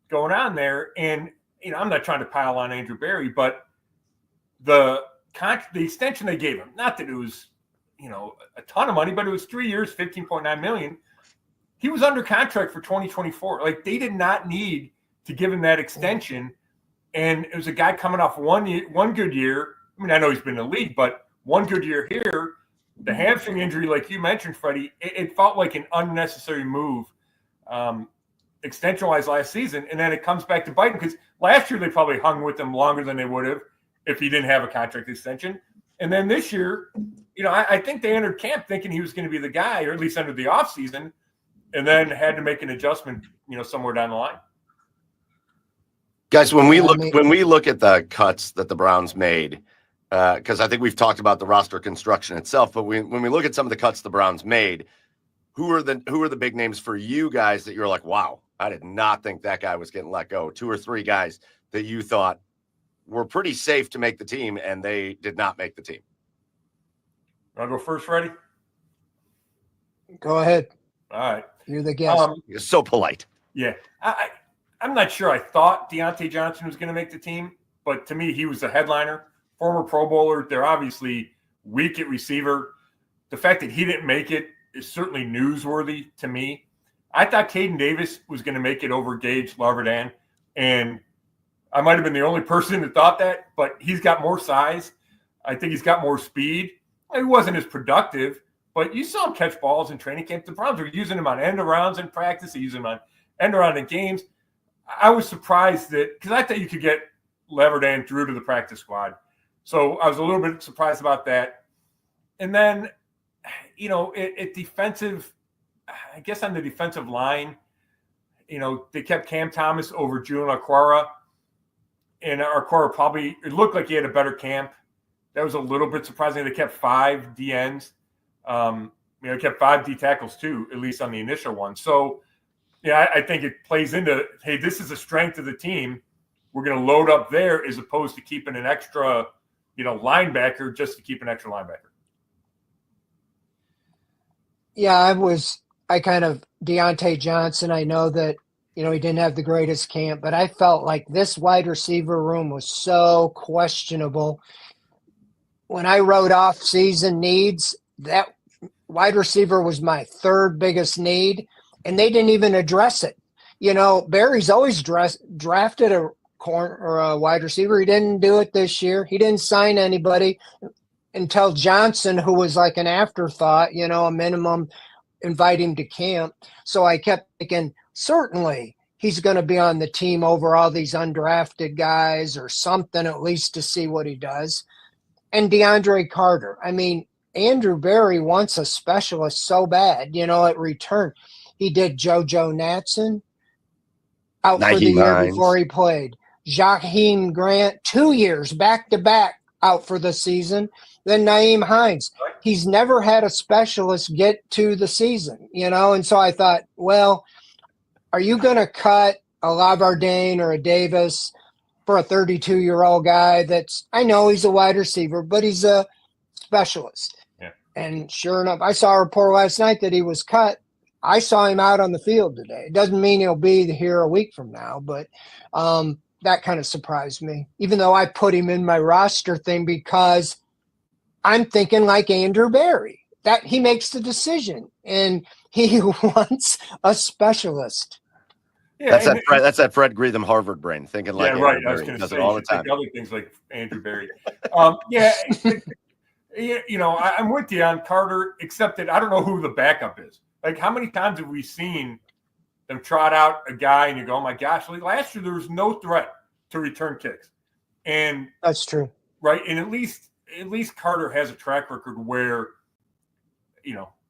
going on there. And, I'm not trying to pile on Andrew Berry, but the extension they gave him, not that it was, a ton of money, but it was 3 years, $15.9 million. He was under contract for 2024. Like, they did not need to give him that extension. And it was a guy coming off one good year. I mean, I know he's been in the league, but one good year here. The hamstring injury, like you mentioned, Freddie, it felt like an unnecessary move extension-wise last season. And then it comes back to bite him because last year they probably hung with him longer than they would have if he didn't have a contract extension. And then this year, I think they entered camp thinking he was going to be the guy, or at least under the offseason, and then had to make an adjustment, somewhere down the line. Guys, when we look at the cuts that the Browns made, because I think we've talked about the roster construction itself, but when we look at some of the cuts the Browns made, who are the big names for you guys that you're like, wow, I did not think that guy was getting let go? 2 or 3 guys that you thought were pretty safe to make the team, and they did not make the team. Want to go first, Freddie? Go ahead. All right. You're the guest. You're so polite. Yeah. I'm not sure I thought Deontay Johnson was going to make the team, but to me, he was the headliner. Former Pro Bowler. They're obviously weak at receiver. The fact that he didn't make it is certainly newsworthy to me. I thought Caden Davis was going to make it over Gage Larvardin, and I might have been the only person that thought that, but he's got more size. I think he's got more speed. He wasn't as productive, but you saw him catch balls in training camp. The Browns were using him on end arounds in practice. They use him on end around in games. I was surprised because I thought you could get Larvardin through to the practice squad. So I was a little bit surprised about that. And then, at defensive, I guess on the defensive line, they kept Cam Thomas over June Aquara. And Aquara probably, it looked like he had a better camp. That was a little bit surprising. They kept 5 DNs. They kept 5 D tackles too, at least on the initial one. So, I think it plays into, hey, this is the strength of the team. We're going to load up there as opposed to keeping an extra, linebacker just to keep an extra linebacker. Yeah, Deontay Johnson, I know that, he didn't have the greatest camp, but I felt like this wide receiver room was so questionable. When I wrote off season needs, that wide receiver was my 3rd biggest need, and they didn't even address it. Barry's always drafted a corner or a wide receiver. He didn't do it this year. He didn't sign anybody until Johnson, who was like an afterthought, a minimum, invite him to camp. So I kept thinking, certainly he's going to be on the team over all these undrafted guys or something, at least to see what he does. And DeAndre Carter. I mean, Andrew Berry wants a specialist so bad, at return. He did JoJo Natson out for the year before he played. Jaheim Grant, 2 years back-to-back out for the season. Then Naeem Hines. He's never had a specialist get to the season, And so I thought, well, are you going to cut a Lavardane or a Davis for a 32-year-old guy I know he's a wide receiver, but he's a specialist. Yeah. And sure enough, I saw a report last night that he was cut. I saw him out on the field today. It doesn't mean he'll be here a week from now, but that kind of surprised me, even though I put him in my roster thing because I'm thinking like Andrew Berry, that he makes the decision and he wants a specialist. Yeah, that's that Fred Greetham Harvard brain thinking like Andrew right. Berry. I was going to say all the time. Other things like Andrew Berry. I'm with you on Carter, except that I don't know who the backup is. Like, how many times have we seen them trot out a guy and you go, oh my gosh, like last year there was no threat to return kicks. And that's true. Right. And at least Carter has a track record where,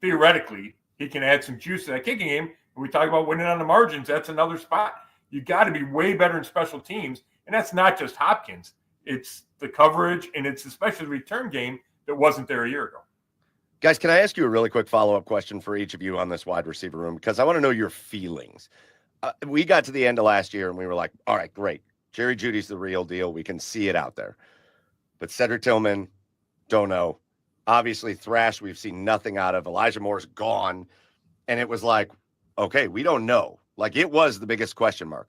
theoretically he can add some juice to that kicking game. When we talk about winning on the margins, that's another spot. You got to be way better in special teams. And that's not just Hopkins. It's the coverage and it's especially the return game that wasn't there a year ago. Guys, can I ask you a really quick follow-up question for each of you on this wide receiver room? Because I want to know your feelings. We got to the end of last year and we were like, all right, great. Jerry Jeudy's the real deal. We can see it out there. But Cedric Tillman, don't know. Obviously, Thrash, we've seen nothing out of. Elijah Moore's gone. And it was like, okay, we don't know. Like, it was the biggest question mark.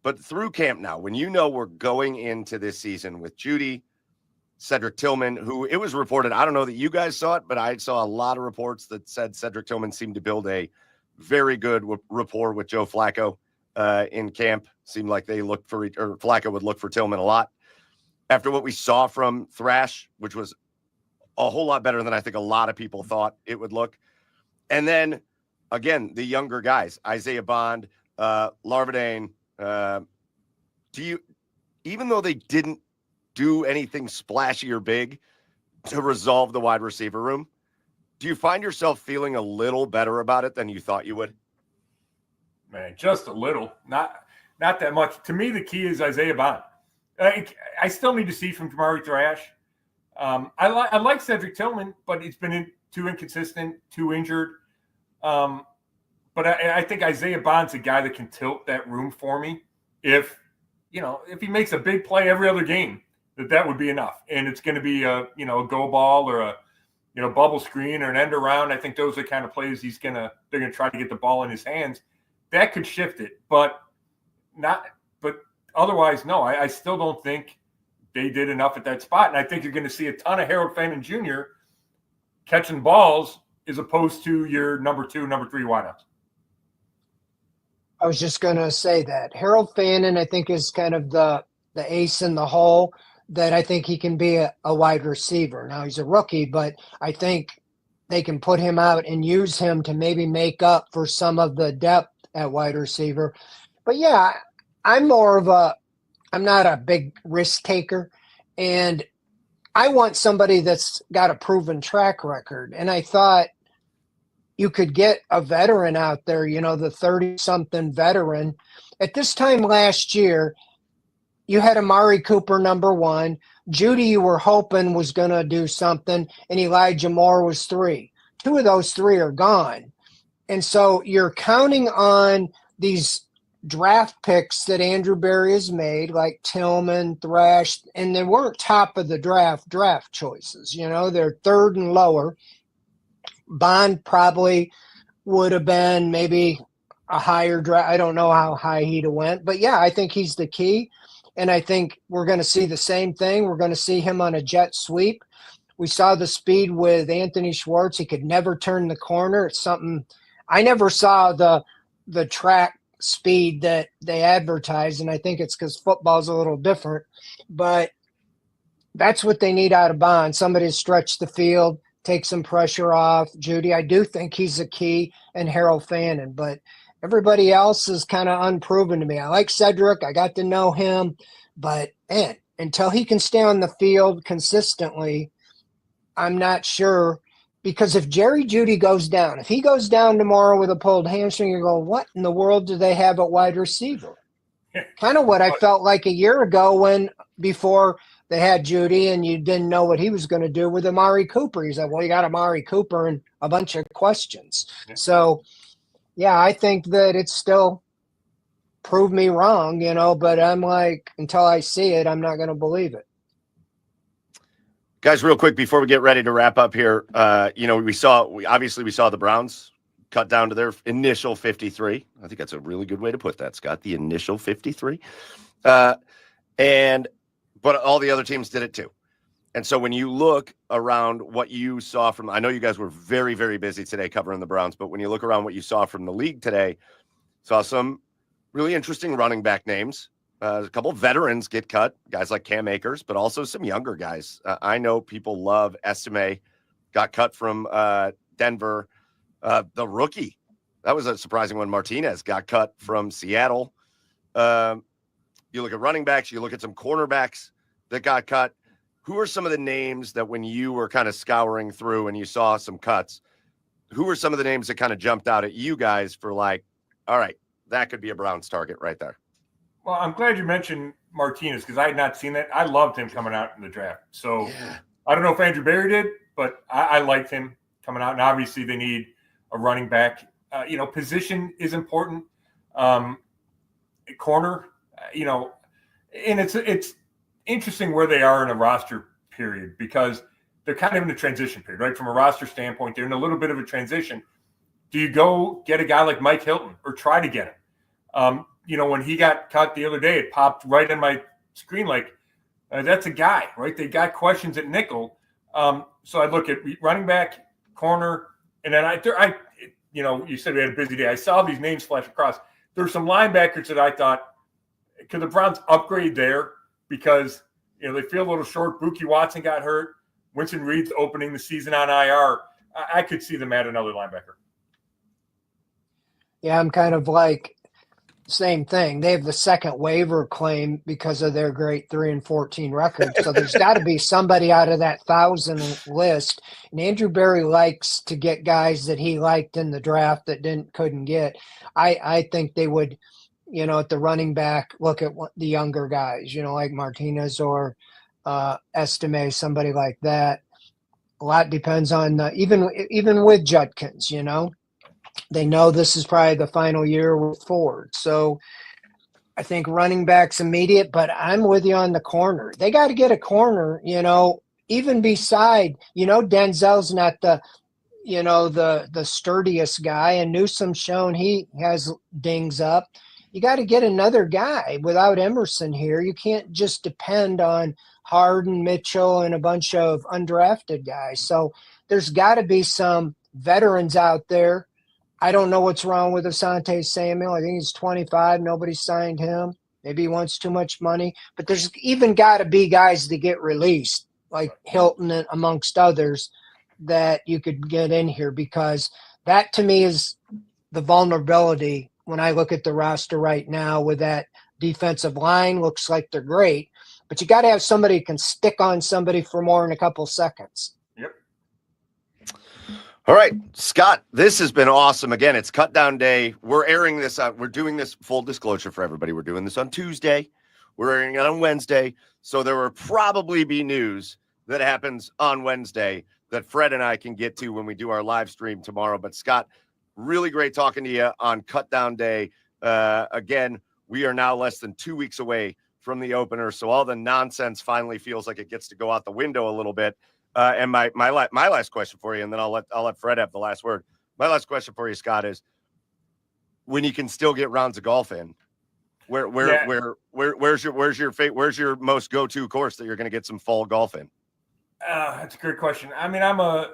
But through camp now, when we're going into this season with Jeudy, Cedric Tillman, who it was reported, I don't know that you guys saw it, but I saw a lot of reports that said Cedric Tillman seemed to build a very good rapport with Joe Flacco in camp. Seemed like they looked for, or Flacco would look for Tillman a lot. After what we saw from Thrash, which was a whole lot better than I think a lot of people thought it would look. And then, again, the younger guys, Isaiah Bond, Larvadane, even though they didn't do anything splashy or big to resolve the wide receiver room, do you find yourself feeling a little better about it than you thought you would? Man, just a little, not that much. To me, the key is Isaiah Bond. I still need to see from Jamari Thrash. I like Cedric Tillman, but it's been too inconsistent, too injured. But I think Isaiah Bond's a guy that can tilt that room for me. If he makes a big play every other game, that would be enough. And it's going to be a go ball or a bubble screen or an end around. I think those are the kind of plays they're going to try to get the ball in his hands. That could shift it, but otherwise, no. I still don't think they did enough at that spot. And I think you're going to see a ton of Harold Fannin Jr. catching balls as opposed to your number 2, number 3 wideouts. I was just going to say that. Harold Fannin, I think, is kind of the ace in the hole that I think he can be a wide receiver. Now, he's a rookie, but I think they can put him out and use him to maybe make up for some of the depth at wide receiver. But, yeah, I'm not a big risk taker, and I want somebody that's got a proven track record. And I thought you could get a veteran out there, the 30-something veteran. At this time last year, you had Amari Cooper, number one. Judy, you were hoping was going to do something, and Elijah Moore was 3. 2 of those 3 are gone. And so you're counting on these draft picks that Andrew Berry has made, like Tillman, Thrash, and they weren't top of the draft choices. They're third and lower. Bond probably would have been maybe a higher draft. I don't know how high he'd have went, but yeah, I think he's the key. And I think we're going to see the same thing. We're going to see him on a jet sweep. We saw the speed with Anthony Schwartz. He could never turn the corner. It's something I never saw the track speed that they advertise, and I think it's because football's a little different. But that's what they need out of Bond. Somebody to stretch the field, take some pressure off. Judy, I do think he's a key, and Harold Fannin. But everybody else is kind of unproven to me. I like Cedric. I got to know him. But, man, until he can stay on the field consistently, I'm not sure. Because if Jerry Jeudy goes down, if he goes down tomorrow with a pulled hamstring, you go, what in the world do they have at wide receiver? Kind of what I felt like a year ago before they had Jeudy and you didn't know what he was going to do with Amari Cooper. He's like, well, you got Amari Cooper and a bunch of questions. Yeah. So, yeah, I think that it's still proved me wrong, but I'm like, until I see it, I'm not going to believe it. Guys, real quick before we get ready to wrap up here, we saw the Browns cut down to their initial 53. I think that's a really good way to put that, Scott. The initial 53, but all the other teams did it too. And so when you look around what you saw I know you guys were very, very busy today covering the Browns, but when you look around what you saw from the league today, saw some really interesting running back names. A couple of veterans get cut, guys like Cam Akers, but also some younger guys. I know people love Estime, got cut from Denver. The rookie, that was a surprising one. Martinez got cut from Seattle. You look at running backs, you look at some cornerbacks that got cut. Who are some of the names that when you were kind of scouring through and you saw some cuts, who are some of the names that kind of jumped out at you guys for like, all right, that could be a Browns target right there? Well, I'm glad you mentioned Martinez because I had not seen that. I loved him coming out in the draft. So yeah. I don't know if Andrew Berry did, but I liked him coming out. And obviously they need a running back. Position is important. Corner, and it's interesting where they are in a roster period because they're kind of in a transition period, right? From a roster standpoint, they're in a little bit of a transition. Do you go get a guy like Mike Hilton or try to get him? When he got cut the other day, it popped right on my screen like, that's a guy, right? They got questions at nickel. So I look at running back, corner, and then you said we had a busy day. I saw these names flash across. There's some linebackers that I thought, could the Browns upgrade there? Because, they feel a little short. Buki Watson got hurt. Winston Reed's opening the season on IR. I could see them add another linebacker. Yeah, I'm kind of like, same thing. They have the second waiver claim because of their great 3-14 record. So there's got to be somebody out of that 1,000 list. And Andrew Berry likes to get guys that he liked in the draft that couldn't get. I think they would, at the running back, look at the younger guys, like Martinez or Estime, somebody like that. A lot depends on even with Judkins, They know this is probably the final year with Ford. So I think running back's immediate, but I'm with you on the corner. They got to get a corner, even beside, Denzel's not the sturdiest guy, and Newsom's shown he has dings up. You got to get another guy without Emerson here. You can't just depend on Harden, Mitchell, and a bunch of undrafted guys. So there's got to be some veterans out there. I don't know what's wrong with Asante Samuel. I think he's 25. Nobody signed him. Maybe he wants too much money. But there's even got to be guys to get released, like Hilton and amongst others, that you could get in here because that to me is the vulnerability when I look at the roster right now with that defensive line. Looks like they're great, but you got to have somebody who can stick on somebody for more than a couple seconds. All right, Scott, this has been awesome. Again, it's cut down day. We're airing this out. We're doing this, full disclosure for everybody. We're doing this on Tuesday. We're airing it on Wednesday. So there will probably be news that happens on Wednesday that Fred and I can get to when we do our live stream tomorrow. But Scott, really great talking to you on cut down day. Again, we are now less than 2 weeks away from the opener. So all the nonsense finally feels like it gets to go out the window a little bit. And my last question for you, and then I'll let Fred have the last word. My last question for you, Scott, is when you can still get rounds of golf in, where's your most go-to course that you're going to get some fall golf in? That's a great question. I mean, I'm a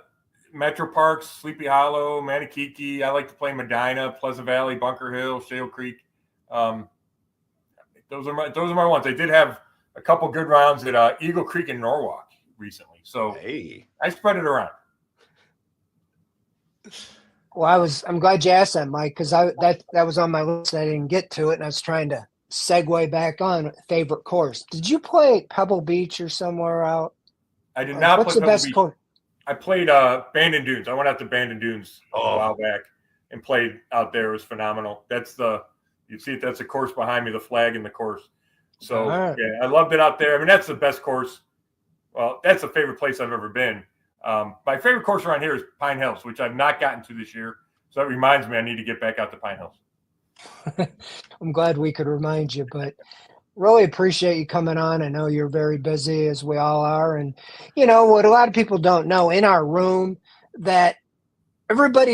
Metro Parks, Sleepy Hollow, Manakiki. I like to play Medina, Pleasant Valley, Bunker Hill, Shale Creek. Those are my ones. I did have a couple good rounds at Eagle Creek in Norwalk recently, so hey. I spread it around. Well, I'm glad you asked that, Mike, because that was on my list. I didn't get to it, and I was trying to segue back on favorite course. Did you play Pebble Beach or somewhere out? I did not. What's the best course? I played Bandon Dunes. I went out to Bandon Dunes a while back and played out there. It was phenomenal. You see it. That's the course behind me, the flag in the course. So right. Yeah, I loved it out there. I mean, that's the best course. Well, that's the favorite place I've ever been. My favorite course around here is Pine Hills, which I've not gotten to this year. So that reminds me I need to get back out to Pine Hills. I'm glad we could remind you, but really appreciate you coming on. I know you're very busy, as we all are. And, you know, what a lot of people don't know in our room, that everybody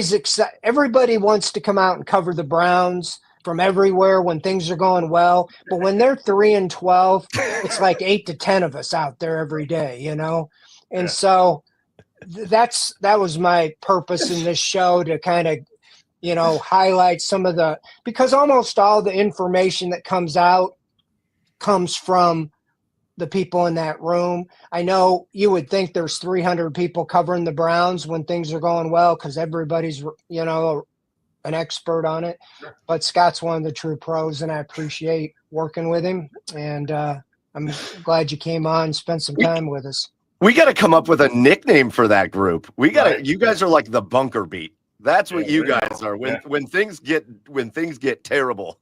wants to come out and cover the Browns from everywhere when things are going well. But when they're 3-12, it's like 8 to 10 of us out there every day, you know? And so that was my purpose in this show, to kind of, you know, highlight some of because almost all the information that comes out comes from the people in that room. I know you would think there's 300 people covering the Browns when things are going well, because everybody's, you know, an expert on it. Sure. But Scott's one of the true pros, and I appreciate working with him. And I'm glad you came on and spent some time with us. We got to come up with a nickname for that group. You guys are like the bunker beat. That's what you guys are. When things get terrible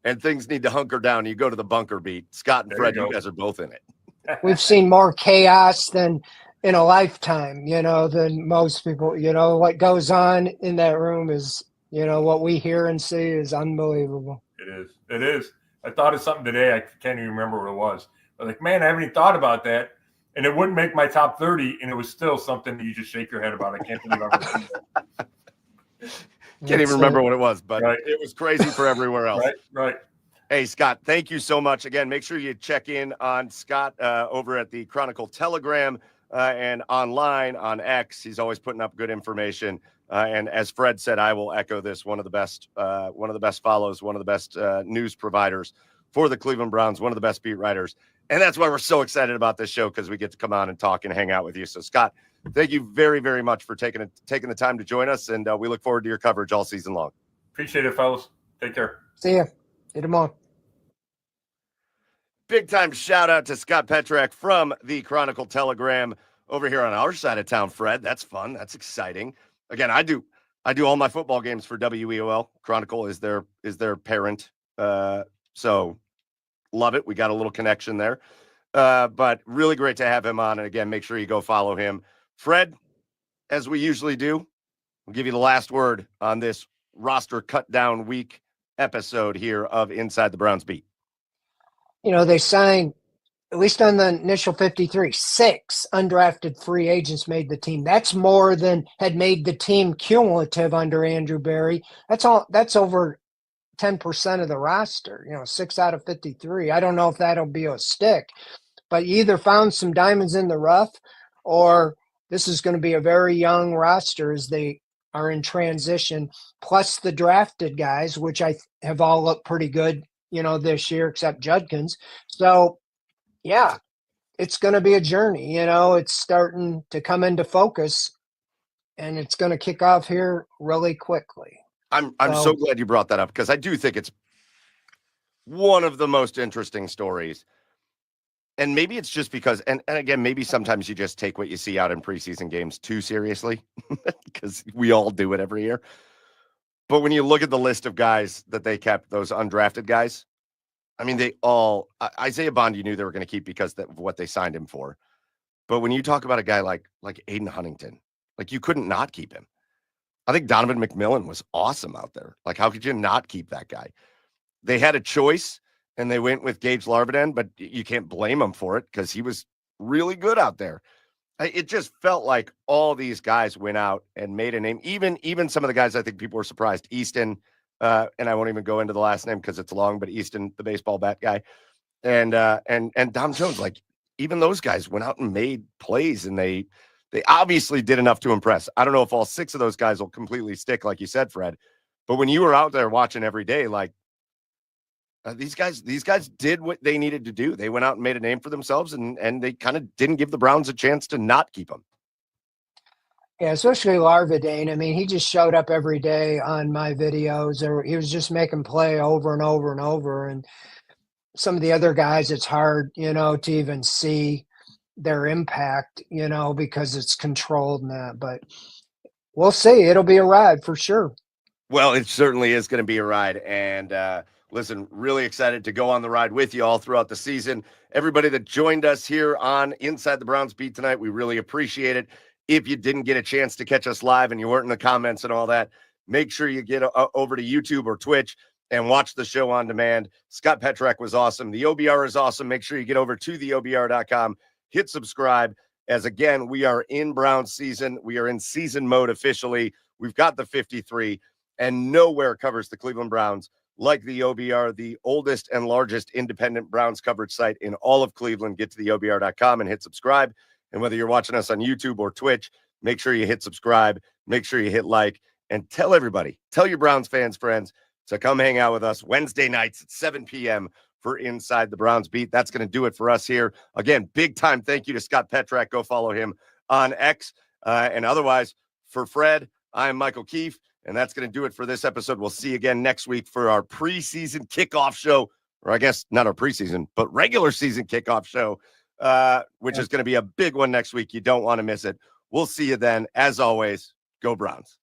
and things need to hunker down, you go to the bunker beat. Scott and Fred, you guys are both in it. We've seen more chaos than in a lifetime, you know, than most people. You know, what goes on in that room is, you know, what we hear and see is unbelievable. It is. I thought of something today. I can't even remember what it was. I was like, man, I haven't even thought about that. And it wouldn't make my top 30, and it was still something that you just shake your head about. I can't believe I've ever seen that. Can't even remember what it was, but it was crazy for everywhere else. Right. Hey, Scott, thank you so much. Again, make sure you check in on Scott over at the Chronicle Telegram and online on X. He's always putting up good information. And as Fred said, I will echo this: one of the best follows, one of the best news providers for the Cleveland Browns, one of the best beat writers. And that's why we're so excited about this show, because we get to come on and talk and hang out with you. So, Scott, thank you very, very much for taking the time to join us, and we look forward to your coverage all season long. Appreciate it, fellas. Take care. See ya. See you tomorrow. Big time shout out to Scott Petrak from the Chronicle Telegram over here on our side of town, Fred. That's fun. That's exciting. Again, I do all my football games for WEOL. Chronicle is their parent. So love it. We got a little connection there. But really great to have him on. And again, make sure you go follow him. Fred, as we usually do, we'll give you the last word on this roster cut down week episode here of Inside the Browns Beat. You know, they signed, at least on the initial 53, 6 undrafted free agents made the team. That's more than had made the team cumulative under Andrew Berry. That's over 10% of the roster, you know, 6 out of 53. I don't know if that'll be a stick, but you either found some diamonds in the rough, or this is going to be a very young roster as they are in transition, plus the drafted guys, which I have all looked pretty good, you know, this year, except Judkins. So, yeah, it's going to be a journey. You know, it's starting to come into focus, and it's going to kick off here really quickly. I'm so glad you brought that up, because I do think it's one of the most interesting stories And maybe it's just because, and again, maybe sometimes you just take what you see out in preseason games too seriously because we all do it every year. But when you look at the list of guys that they kept, those undrafted guys, I mean, they all, Isaiah Bond, you knew they were going to keep because of what they signed him for. But when you talk about a guy like Aiden Huntington, like you couldn't not keep him. I think Donovan McMillan was awesome out there. Like, how could you not keep that guy? They had a choice and they went with Gage Larviden, but you can't blame him for it because he was really good out there. It just felt like all these guys went out and made a name. Even some of the guys I think people were surprised. Easton, and I won't even go into the last name because it's long, but Easton, the baseball bat guy, and Dom Jones, like even those guys went out and made plays, and they obviously did enough to impress. I don't know if all 6 of those guys will completely stick, like you said, Fred, but when you were out there watching every day, like these guys did what they needed to do. They went out and made a name for themselves, and they kind of didn't give the Browns a chance to not keep them. Yeah, especially Larviden. I mean, he just showed up every day on my videos, or he was just making play over and over and over. And some of the other guys, it's hard, to even see their impact, because it's controlled and that. But we'll see. It'll be a ride for sure. Well, it certainly is going to be a ride. And listen, really excited to go on the ride with you all throughout the season. Everybody that joined us here on Inside the Browns Beat tonight, we really appreciate it. If you didn't get a chance to catch us live and you weren't in the comments and all that, make sure you get over to YouTube or Twitch and watch the show on demand. Scott Petrak was awesome. The OBR is awesome. Make sure you get over to theobr.com, hit subscribe. As again, we are in Browns season. We are in season mode officially. We've got the 53, and nowhere covers the Cleveland Browns like the OBR, the oldest and largest independent Browns coverage site in all of Cleveland. Get to theobr.com and hit subscribe. And whether you're watching us on YouTube or Twitch, make sure you hit subscribe, make sure you hit like, and tell everybody, tell your Browns fans, friends, to come hang out with us Wednesday nights at 7 p.m. for Inside the Browns Beat. That's going to do it for us here. Again, big time thank you to Scott Petrak. Go follow him on X. And otherwise, for Fred, I'm Michael Keefe, and that's going to do it for this episode. We'll see you again next week for our preseason kickoff show, or I guess not our preseason, but regular season kickoff show, which is going to be a big one next week. You don't want to miss it. We'll see you then. As always, go Browns.